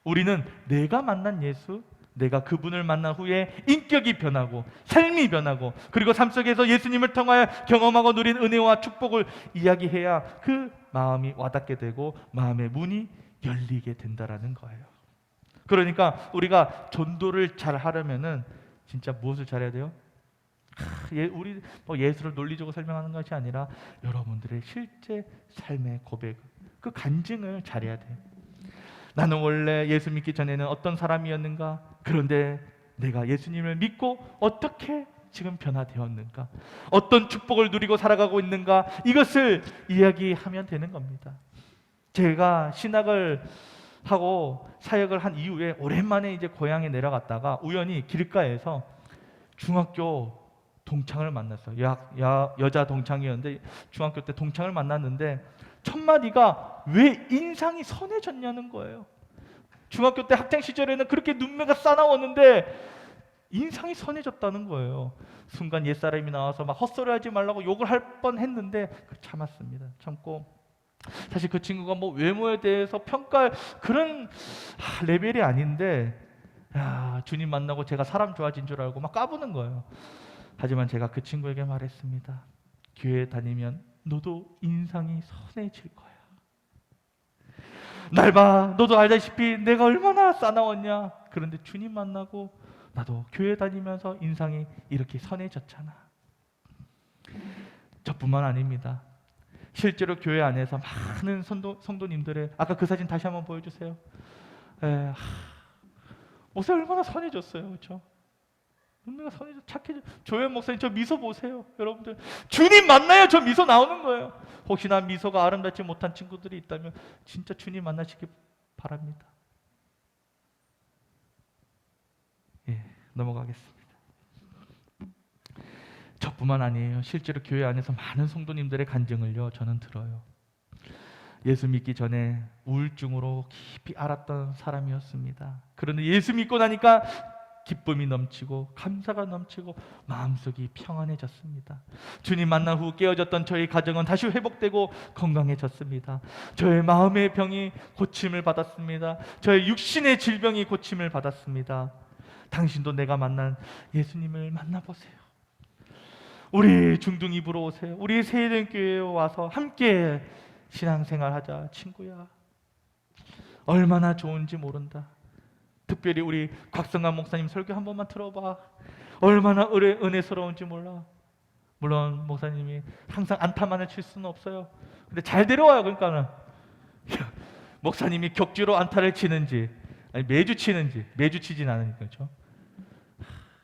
우리는 내가 만난 예수, 내가 그분을 만난 후에 인격이 변하고 삶이 변하고, 그리고 삶 속에서 예수님을 통하여 경험하고 누린 은혜와 축복을 이야기해야 그 마음이 와닿게 되고 마음의 문이 열리게 된다라는 거예요. 그러니까 우리가 전도를 잘 하려면은 진짜 무엇을 잘해야 돼요? 우리 예수를 논리적으로 설명하는 것이 아니라 여러분들의 실제 삶의 고백, 그 간증을 잘해야 돼요. 나는 원래 예수 믿기 전에는 어떤 사람이었는가? 그런데 내가 예수님을 믿고 어떻게 지금 변화되었는가? 어떤 축복을 누리고 살아가고 있는가? 이것을 이야기하면 되는 겁니다. 제가 신학을 하고 사역을 한 이후에 오랜만에 이제 고향에 내려갔다가 우연히 길가에서 중학교 동창을 만났어요. 여자 동창이었는데 중학교 때 동창을 만났는데 첫 마디가 왜 인상이 선해졌냐는 거예요. 중학교 때 학창 시절에는 그렇게 눈매가 싸나웠는데 인상이 선해졌다는 거예요. 순간 옛사람이 나와서 막 헛소리하지 말라고 욕을 할 뻔했는데 참았습니다. 참고, 사실 그 친구가 뭐 외모에 대해서 평가할 그런 레벨이 아닌데, 주님 만나고 제가 사람 좋아진 줄 알고 막 까부는 거예요. 하지만 제가 그 친구에게 말했습니다. 교회 다니면 너도 인상이 선해질 거야. 날 봐, 너도 알다시피 내가 얼마나 싸나웠냐. 그런데 주님 만나고 나도 교회 다니면서 인상이 이렇게 선해졌잖아. 저뿐만 아닙니다. 실제로 교회 안에서 많은 성도님들의, 아까 그 사진 다시 한번 보여주세요. 목사 얼마나 선해졌어요, 그렇죠? 눈매가 선해져, 착해져. 조현 목사님 저 미소 보세요, 여러분들. 주님 만나야 저 미소 나오는 거예요. 혹시나 미소가 아름답지 못한 친구들이 있다면 진짜 주님 만나시기 바랍니다. 넘어가겠습니다. 저뿐만 아니에요. 실제로 교회 안에서 많은 성도님들의 간증을요, 저는 들어요. 예수 믿기 전에 우울증으로 깊이 앓았던 사람이었습니다. 그런데 예수 믿고 나니까 기쁨이 넘치고 감사가 넘치고 마음속이 평안해졌습니다. 주님 만난 후 깨어졌던 저희 가정은 다시 회복되고 건강해졌습니다. 저의 마음의 병이 고침을 받았습니다. 저의 육신의 질병이 고침을 받았습니다. 당신도 내가 만난 예수님을 만나보세요. 우리 중등이부로 오세요. 우리 세일교회에 와서 함께 신앙생활하자. 친구야, 얼마나 좋은지 모른다. 특별히 우리 곽성감 목사님 설교 한 번만 들어봐. 얼마나 은혜스러운지 몰라. 물론 목사님이 항상 안타만을 칠 수는 없어요. 근데 잘 데려와요. 그러니까는 목사님이 격주로 안타를 치는지, 아니 매주 치는지, 매주 치진 않으니까, 그렇죠?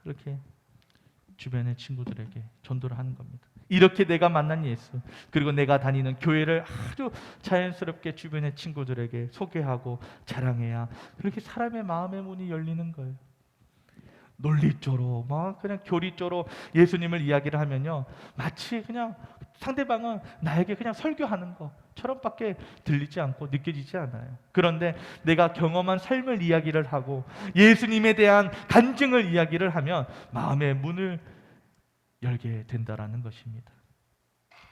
그렇게 주변의 친구들에게 전도를 하는 겁니다. 이렇게 내가 만난 예수, 그리고 내가 다니는 교회를 아주 자연스럽게 주변의 친구들에게 소개하고 자랑해야 그렇게 사람의 마음의 문이 열리는 거예요. 논리적으로 막 그냥 교리적으로 예수님을 이야기를 하면요, 마치 그냥 상대방은 나에게 그냥 설교하는 것처럼밖에 들리지 않고 느껴지지 않아요. 그런데 내가 경험한 삶을 이야기를 하고 예수님에 대한 간증을 이야기를 하면 마음의 문을 열게 된다라는 것입니다.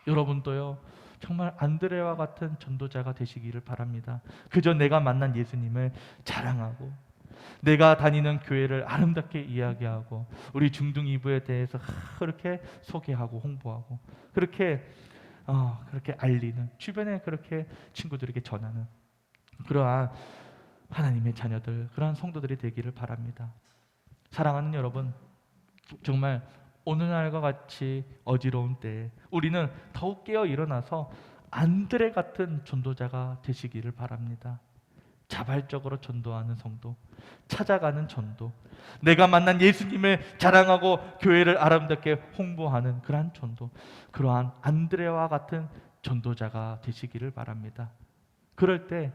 여러분도요, 정말 안드레와 같은 전도자가 되시기를 바랍니다. 그저 내가 만난 예수님을 자랑하고 내가 다니는 교회를 아름답게 이야기하고 우리 중등이부에 대해서 그렇게 소개하고 홍보하고 그렇게 알리는, 주변에 그렇게 친구들에게 전하는 그러한 하나님의 자녀들, 그러한 성도들이 되기를 바랍니다. 사랑하는 여러분, 정말 오늘날과 같이 어지러운 때에 우리는 더욱 깨어 일어나서 안드레 같은 전도자가 되시기를 바랍니다. 자발적으로 전도하는 성도, 찾아가는 전도, 내가 만난 예수님을 자랑하고 교회를 아름답게 홍보하는 그러한 전도, 그러한 안드레와 같은 전도자가 되시기를 바랍니다. 그럴 때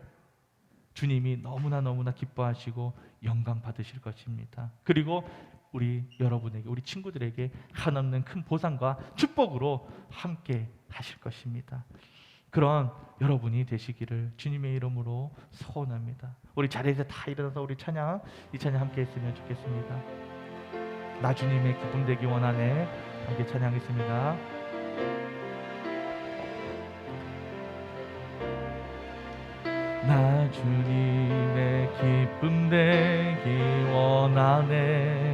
주님이 너무나 기뻐하시고 영광 받으실 것입니다. 그리고 우리 여러분에게, 우리 친구들에게 한없는 큰 보상과 축복으로 함께 하실 것입니다. 그런 여러분이 되시기를 주님의 이름으로 소원합니다. 우리 자리에서 다 일어나서 우리 찬양, 이 찬양 함께 했으면 좋겠습니다. 나 주님의 기쁨 되기 원하네. 함께 찬양하겠습니다. 나 주님의 기쁨 되기 원하네.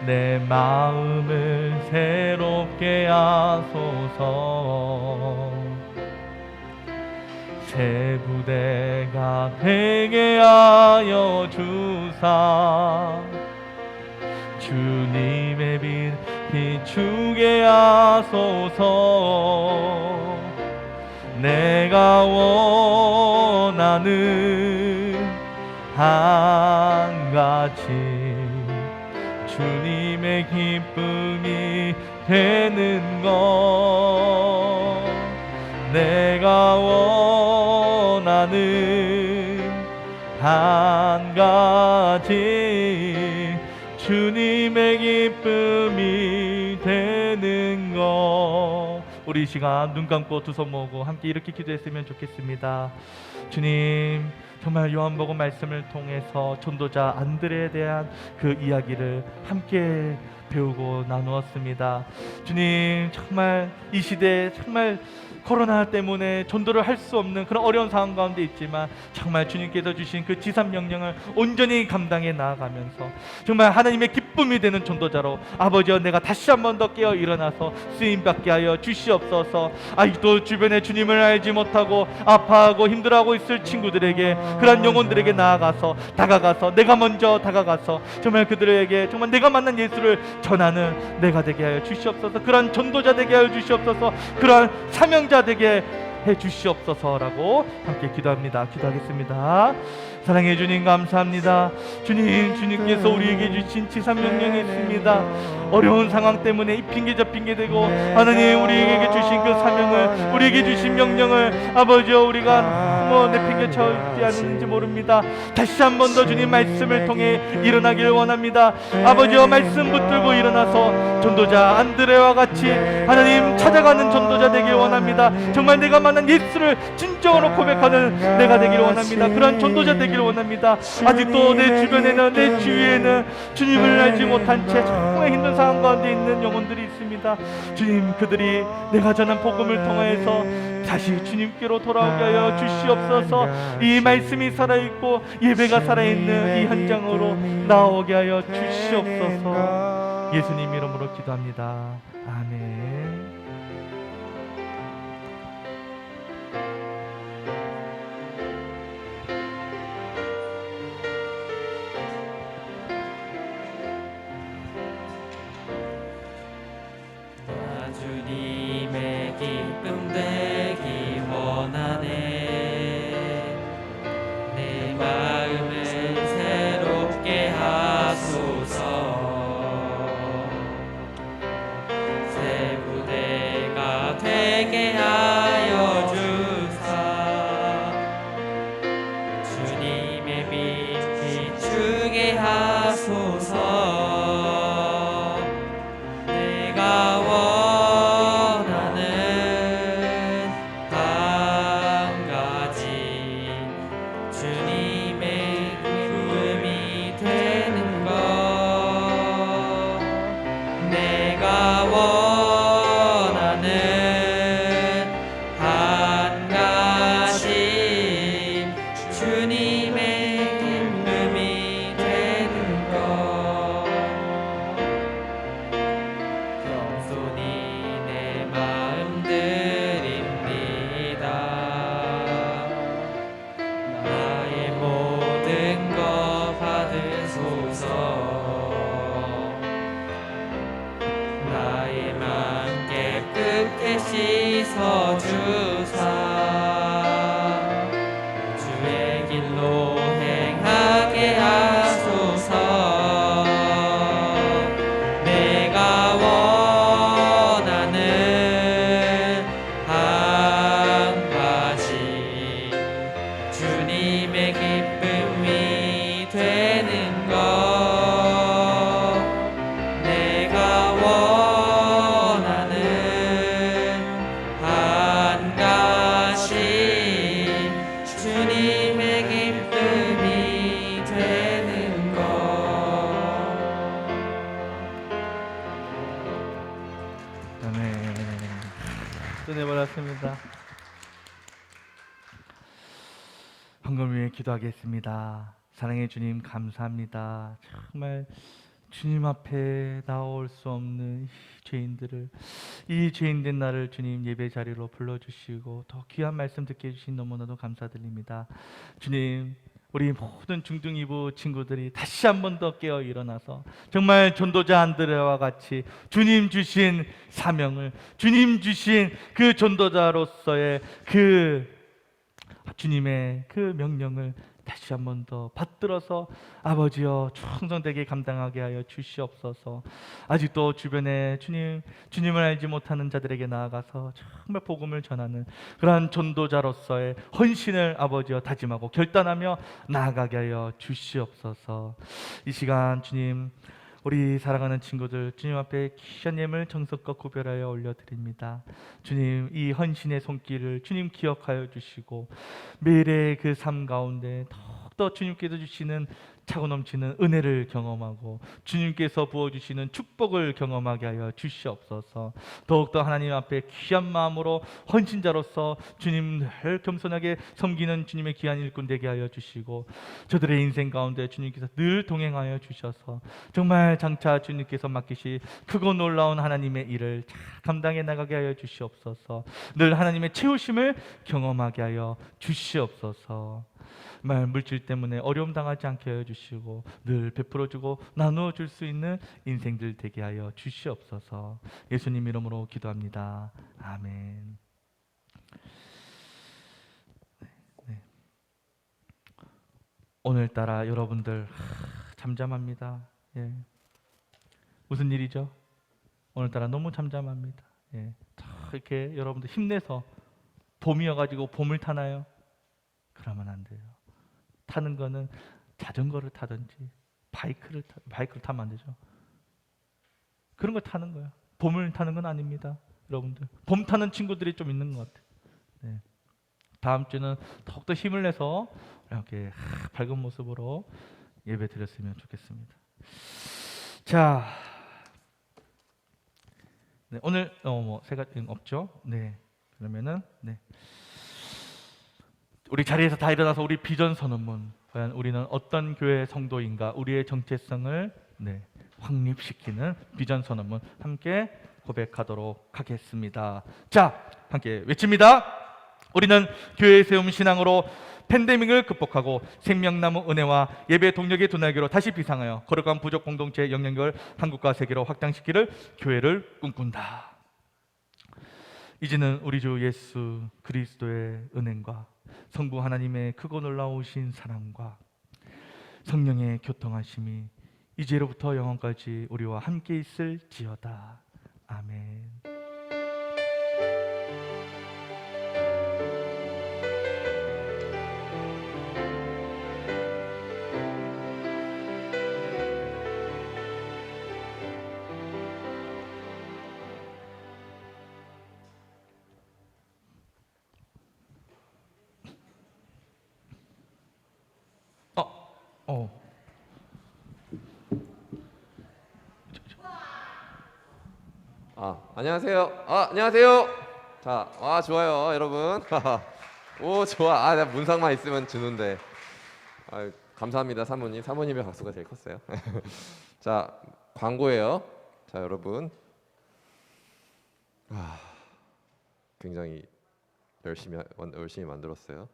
내 마음을 새롭게 하소서. 새 부대가 되게 하여 주사. 주님의 빛 비추게 하소서. 내가 원하는 한 가지 주님의 기쁨이 되는 것. 내가 원하는 한 가지 주님의 기쁨이 되는 것. 우리 이 시간 눈 감고 두 손 모으고 함께 이렇게 기도했으면 좋겠습니다. 주님, 정말 요한복음 말씀을 통해서 전도자 안드레에 대한 그 이야기를 함께 배우고 나누었습니다. 주님, 정말 이 시대에 정말 코로나 때문에 전도를 할 수 없는 그런 어려운 상황 가운데 있지만 정말 주님께서 주신 그 지산 명령을 온전히 감당해 나아가면서 정말 하나님의 기쁨이 되는 전도자로 아버지여 내가 다시 한 번 더 깨어 일어나서 쓰임받게 하여 주시옵소서. 아직도 주변에 주님을 알지 못하고 아파하고 힘들어하고 있을 친구들에게, 그런 영혼들에게 다가가서 내가 먼저 다가가서 정말 그들에게 정말 내가 만난 예수를 전하는 내가 되게 하여 주시옵소서. 그런 전도자 되게 하여 주시옵소서. 그런 사명자 되게 해 주시옵소서라고 함께 기도하겠습니다. 사랑해 주님 감사합니다. 주님께서 우리에게 주신 지산 명령이 있습니다. 어려운 상황 때문에 이 핑계 저 핑계 대고 하나님 우리에게 주신 그 사명을, 우리에게 주신 명령을 아버지여 우리가 내팽개쳐 있지 않는지 모릅니다. 다시 한 번 더 주님 말씀을 통해 일어나기를 원합니다. 아버지여 말씀 붙들고 일어나서 전도자 안드레와 같이 하나님 찾아가는 전도자 되길 원합니다. 정말 내가 만난 예수를 진정으로 고백하는 내가 되기를 원합니다. 그런 전도자 되기를 원합니다. 아직도 내 주변에는, 내 주위에는 주님을 알지 못한 채 정말 힘든 상황 가운데 있는 영혼들이 있습니다. 주님, 그들이 내가 전한 복음을 통해서 다시 주님께로 돌아오게 하여 주시옵소서. 이 말씀이 살아있고 예배가 살아있는 이 현장으로 나오게 하여 주시옵소서. 예수님 이름으로 기도합니다. 아멘. 나 주님의 기쁨 되기 원하네. 내 마음을 새롭게 하소서. 새 부대가 되게 하여 주사. 주님의 빛 비추게 하소서. 내가 원하는 한 가지 주님의 기쁨이 되는 것. 내가 원하는 한 가지 주님의 기쁨이 되는 것. 겸손히 내 마음 드립니다. 나의 모든 것 받으소서. 나의 맘 깨끗게 씻어주사. 주의 길로 행하게 하소서. 내가 원하는 한 가지 주님의 기쁨이 되는 것. 내가 원하는 한 가지 주님의 기쁨이 되는 것. 아멘. 은혜 받았습니다. 헌금 위해 기도하겠습니다. 사랑의 주님 감사합니다. 정말 주님 앞에 나올 수 없는 이 죄인들을, 이 죄인된 나를 주님 예배 자리로 불러주시고 더 귀한 말씀 듣게 해주신 너무나도 감사드립니다. 주님, 우리 모든 중등이부 친구들이 다시 한 번 더 깨어 일어나서 정말 전도자 안드레와 같이 주님 주신 사명을, 주님 주신 그 전도자로서의 그 주님의 그 명령을 다시 한 번 더 받들어서 아버지여 충성되게 감당하게 하여 주시옵소서. 아직도 주변에 주님을 알지 못하는 자들에게 나아가서 정말 복음을 전하는 그러한 전도자로서의 헌신을 아버지여 다짐하고 결단하며 나아가게 하여 주시옵소서. 이 시간 주님, 우리 사랑하는 친구들 주님 앞에 귀한 예물 정성껏 구별하여 올려드립니다. 주님, 이 헌신의 손길을 주님 기억하여 주시고 매일의 그 삶 가운데 더욱더 주님께서 주시는 차고 넘치는 은혜를 경험하고 주님께서 부어주시는 축복을 경험하게 하여 주시옵소서. 더욱더 하나님 앞에 귀한 마음으로 헌신자로서 주님을 겸손하게 섬기는 주님의 귀한 일꾼 되게 하여 주시고 저들의 인생 가운데 주님께서 늘 동행하여 주셔서 정말 장차 주님께서 맡기시 크고 놀라운 하나님의 일을 잘 감당해 나가게 하여 주시옵소서. 늘 하나님의 채우심을 경험하게 하여 주시옵소서. 물질 때문에 어려움 당하지 않게 하여 주시고 늘 베풀어주고 나누어 줄 수 있는 인생들 되게 하여 주시옵소서. 예수님 이름으로 기도합니다. 아멘. 네. 오늘따라 여러분들 잠잠합니다. 예. 무슨 일이죠? 오늘따라 너무 잠잠합니다. 예. 이렇게 여러분들 힘내서 봄이어가지고 봄을 타나요? 그러면 안 돼요. 타는 거는 자전거를 타든지 바이크를 타면 안 되죠. 그런 걸 타는 거예요. 봄을 타는 건 아닙니다. 여러분들 봄 타는 친구들이 좀 있는 것 같아요. 네. 다음 주는 더욱더 힘을 내서 이렇게 밝은 모습으로 예배 드렸으면 좋겠습니다. 자, 네, 오늘 새 가지 없죠? 네. 그러면은 네. 우리 자리에서 다 일어나서 우리 비전 선언문, 과연 우리는 어떤 교회 성도인가, 우리의 정체성을 네, 확립시키는 비전 선언문 함께 고백하도록 하겠습니다. 자, 함께 외칩니다. 우리는 교회에 세움 신앙으로 팬데믹을 극복하고 생명나무 은혜와 예배 동력의 두 날개로 다시 비상하여 거룩한 부족 공동체 영향력을 한국과 세계로 확장시키를 교회를 꿈꾼다. 이제는 우리 주 예수 그리스도의 은행과 성부 하나님의 크고 놀라우신 사랑과 성령의 교통하심이 이제로부터 영원까지 우리와 함께 있을지어다. 아멘. 안녕하세요. 안녕하세요. 자, 좋아요, 여러분. 오, 좋아. 내가 문상만 있으면 주는데. 감사합니다, 사모님. 사모님의 박수가 제일 컸어요. 자, 광고예요. 자, 여러분. 굉장히 열심히 만들었어요.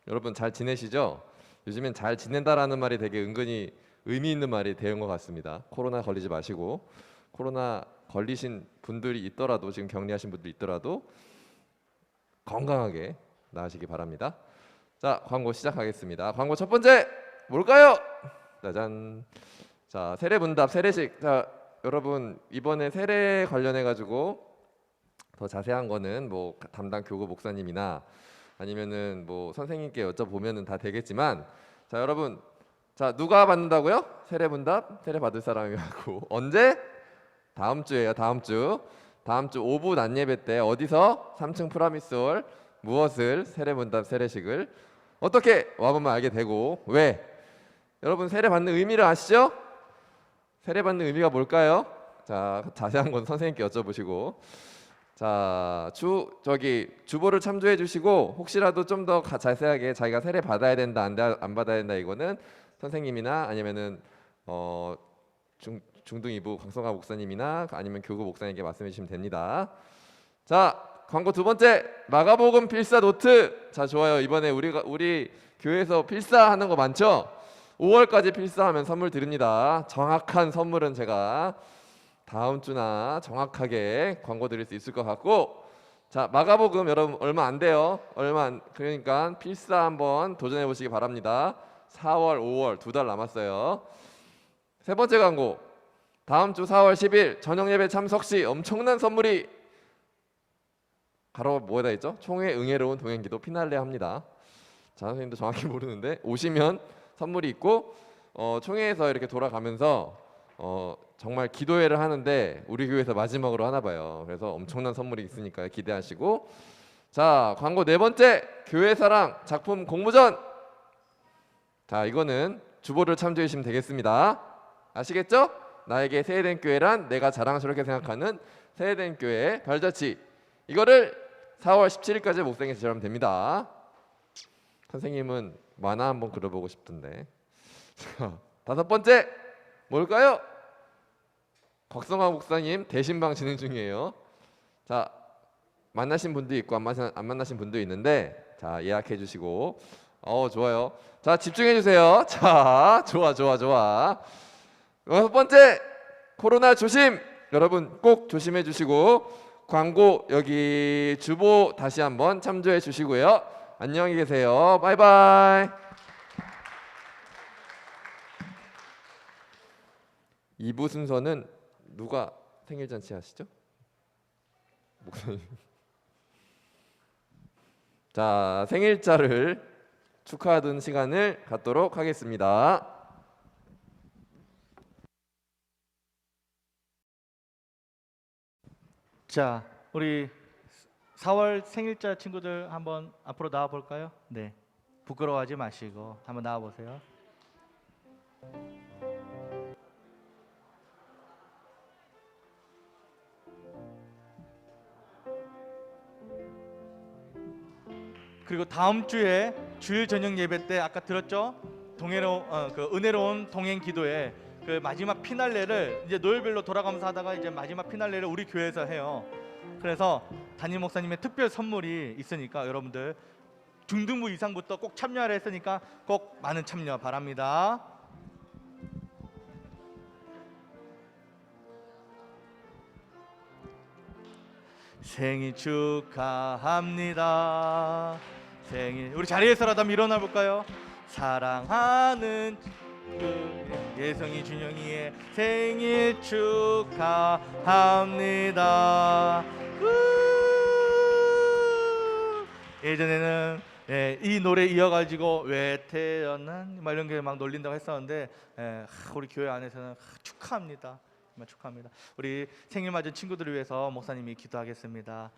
여러분 잘 지내시죠? 요즘엔 잘 지낸다라는 말이 되게 은근히 의미 있는 말이 되는 것 같습니다. 코로나 걸리지 마시고, 코로나 걸리신 분들이 있더라도, 지금 격리하신 분들이 있더라도 건강하게 나으시기 바랍니다. 자, 광고 시작하겠습니다. 광고 첫 번째 뭘까요? 짜잔. 자, 세례문답 세례식. 자, 여러분 이번에 세례 관련해 가지고 더 자세한 거는 뭐 담당 교구 목사님이나 아니면은 뭐 선생님께 여쭤보면은 다 되겠지만, 자, 여러분, 자, 누가 받는다고요? 세례문답 세례 받을 사람이라고. 언제? 다음 주예요. 다음 주 오후 낮예배 때 어디서? 3층 프라미스홀. 무엇을? 세례문답 세례식을 어떻게 와보면 알게 되고. 왜? 여러분 세례 받는 의미를 아시죠? 세례 받는 의미가 뭘까요? 자, 자세한 건 선생님께 여쭤보시고. 자, 주보를 참조해 주시고, 혹시라도 좀 더 자세하게 자기가 세례 받아야 된다, 안 받아야 된다, 이거는 선생님이나 아니면은 중등 2부 강성화 목사님이나 아니면 교구 목사님께 말씀해 주시면 됩니다. 자, 광고 두 번째, 마가복음 필사 노트. 자, 좋아요. 이번에 우리 교회에서 필사하는 거 많죠? 5월까지 필사하면 선물 드립니다. 정확한 선물은 제가 다음 주나 정확하게 광고 드릴 수 있을 것 같고, 자, 마가복음 여러분 얼마 안 돼요. 그러니까 필사 한번 도전해 보시기 바랍니다. 4월, 5월 2달 남았어요. 세 번째 광고, 다음 주 4월 10일 저녁 예배 참석 시 엄청난 선물이 바로 뭐에다 있죠? 총회 응애로운 동행기도 피날레 합니다. 자, 선생님도 정확히 모르는데 오시면 선물이 있고, 총회에서 이렇게 돌아가면서 정말 기도회를 하는데 우리 교회에서 마지막으로 하나 봐요. 그래서 엄청난 선물이 있으니까 기대하시고. 자, 광고 네 번째, 교회사랑 작품 공모전. 자, 이거는 주보를 참조해 주시면 되겠습니다. 아시겠죠? 나에게 세해된 교회란 내가 자랑스럽게 생각하는 세해된 교회의 발자취. 이거를 4월 17일까지 목생에 제출하면 됩니다. 선생님은 만화 한번 그려보고 싶던데. 자, 다섯 번째 뭘까요? 곽성화 목사님 대신방 진행 중이에요. 자, 만나신 분도 있고 안 만나신 분도 있는데, 자, 예약해 주시고. 좋아요. 자, 집중해 주세요. 자, 좋아. 여섯 번째, 코로나 조심. 여러분 꼭 조심해 주시고, 광고 여기 주보 다시 한번 참조해 주시고요. 안녕히 계세요. 바이바이. 2부 순서는 누가 생일 잔치 하시죠? 목사님. 자, 생일자를 축하하던 시간을 갖도록 하겠습니다. 자, 우리 4월 생일자 친구들 한번 앞으로 나와 볼까요? 네, 부끄러워하지 마시고 한번 나와 보세요. 그리고 다음 주에 주일 저녁 예배 때 아까 들었죠? 그 은혜로운 동행 기도회 그 마지막 피날레를 이제 노예별로 돌아가면서 하다가 이제 마지막 피날레를 우리 교회에서 해요. 그래서 담임 목사님의 특별 선물이 있으니까 여러분들 중등부 이상부터 꼭 참여하라 했으니까 꼭 많은 참여 바랍니다. 생일 축하합니다. 생일 우리 자리에서라도 한번 일어나 볼까요? 사랑하는 예성이 준영이의 생일 축하합니다. 예전에는 이 노래 이어가지고 왜 태어난 막 이런 게 막 놀린다고 했었는데 우리 교회 안에서는 축하합니다. 정말 축하합니다. 우리 생일 맞은 친구들을 위해서 목사님이 기도하겠습니다.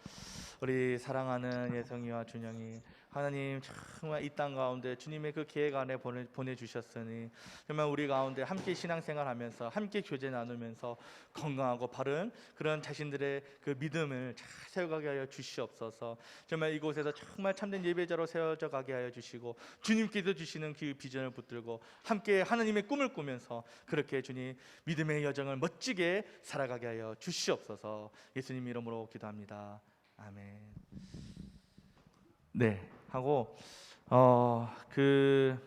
우리 사랑하는 예성이와 준영이 하나님 정말 이 땅 가운데 주님의 그 계획 안에 보내주셨으니 정말 우리 가운데 함께 신앙생활하면서 함께 교제 나누면서 건강하고 바른 그런 자신들의 그 믿음을 잘 세워가게 하여 주시옵소서. 정말 이곳에서 정말 참된 예배자로 세워져 가게 하여 주시고 주님께서 주시는 그 비전을 붙들고 함께 하나님의 꿈을 꾸면서 그렇게 주님 믿음의 여정을 멋지게 살아가게 하여 주시옵소서. 예수님 이름으로 기도합니다. 아멘. 네, 하고 그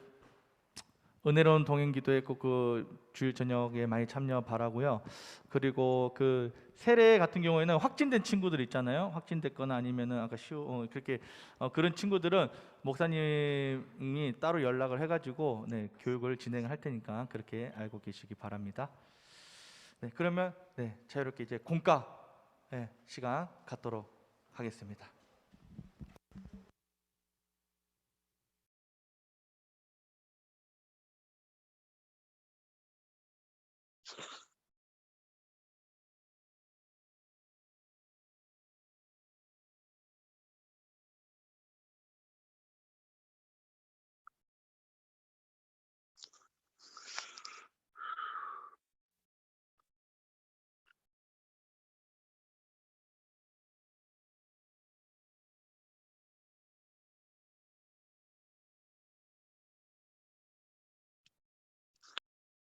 은혜로운 동행 기도회 꼭 그 주일 저녁에 많이 참여 바라고요. 그리고 그 세례 같은 경우에는 확진된 친구들 있잖아요. 확진됐거나 아니면은 아까 그렇게 그런 친구들은 목사님이 따로 연락을 해가지고 네, 교육을 진행을 할 테니까 그렇게 알고 계시기 바랍니다. 네, 그러면 네, 자유롭게 이제 공과 시간 갖도록 하겠습니다.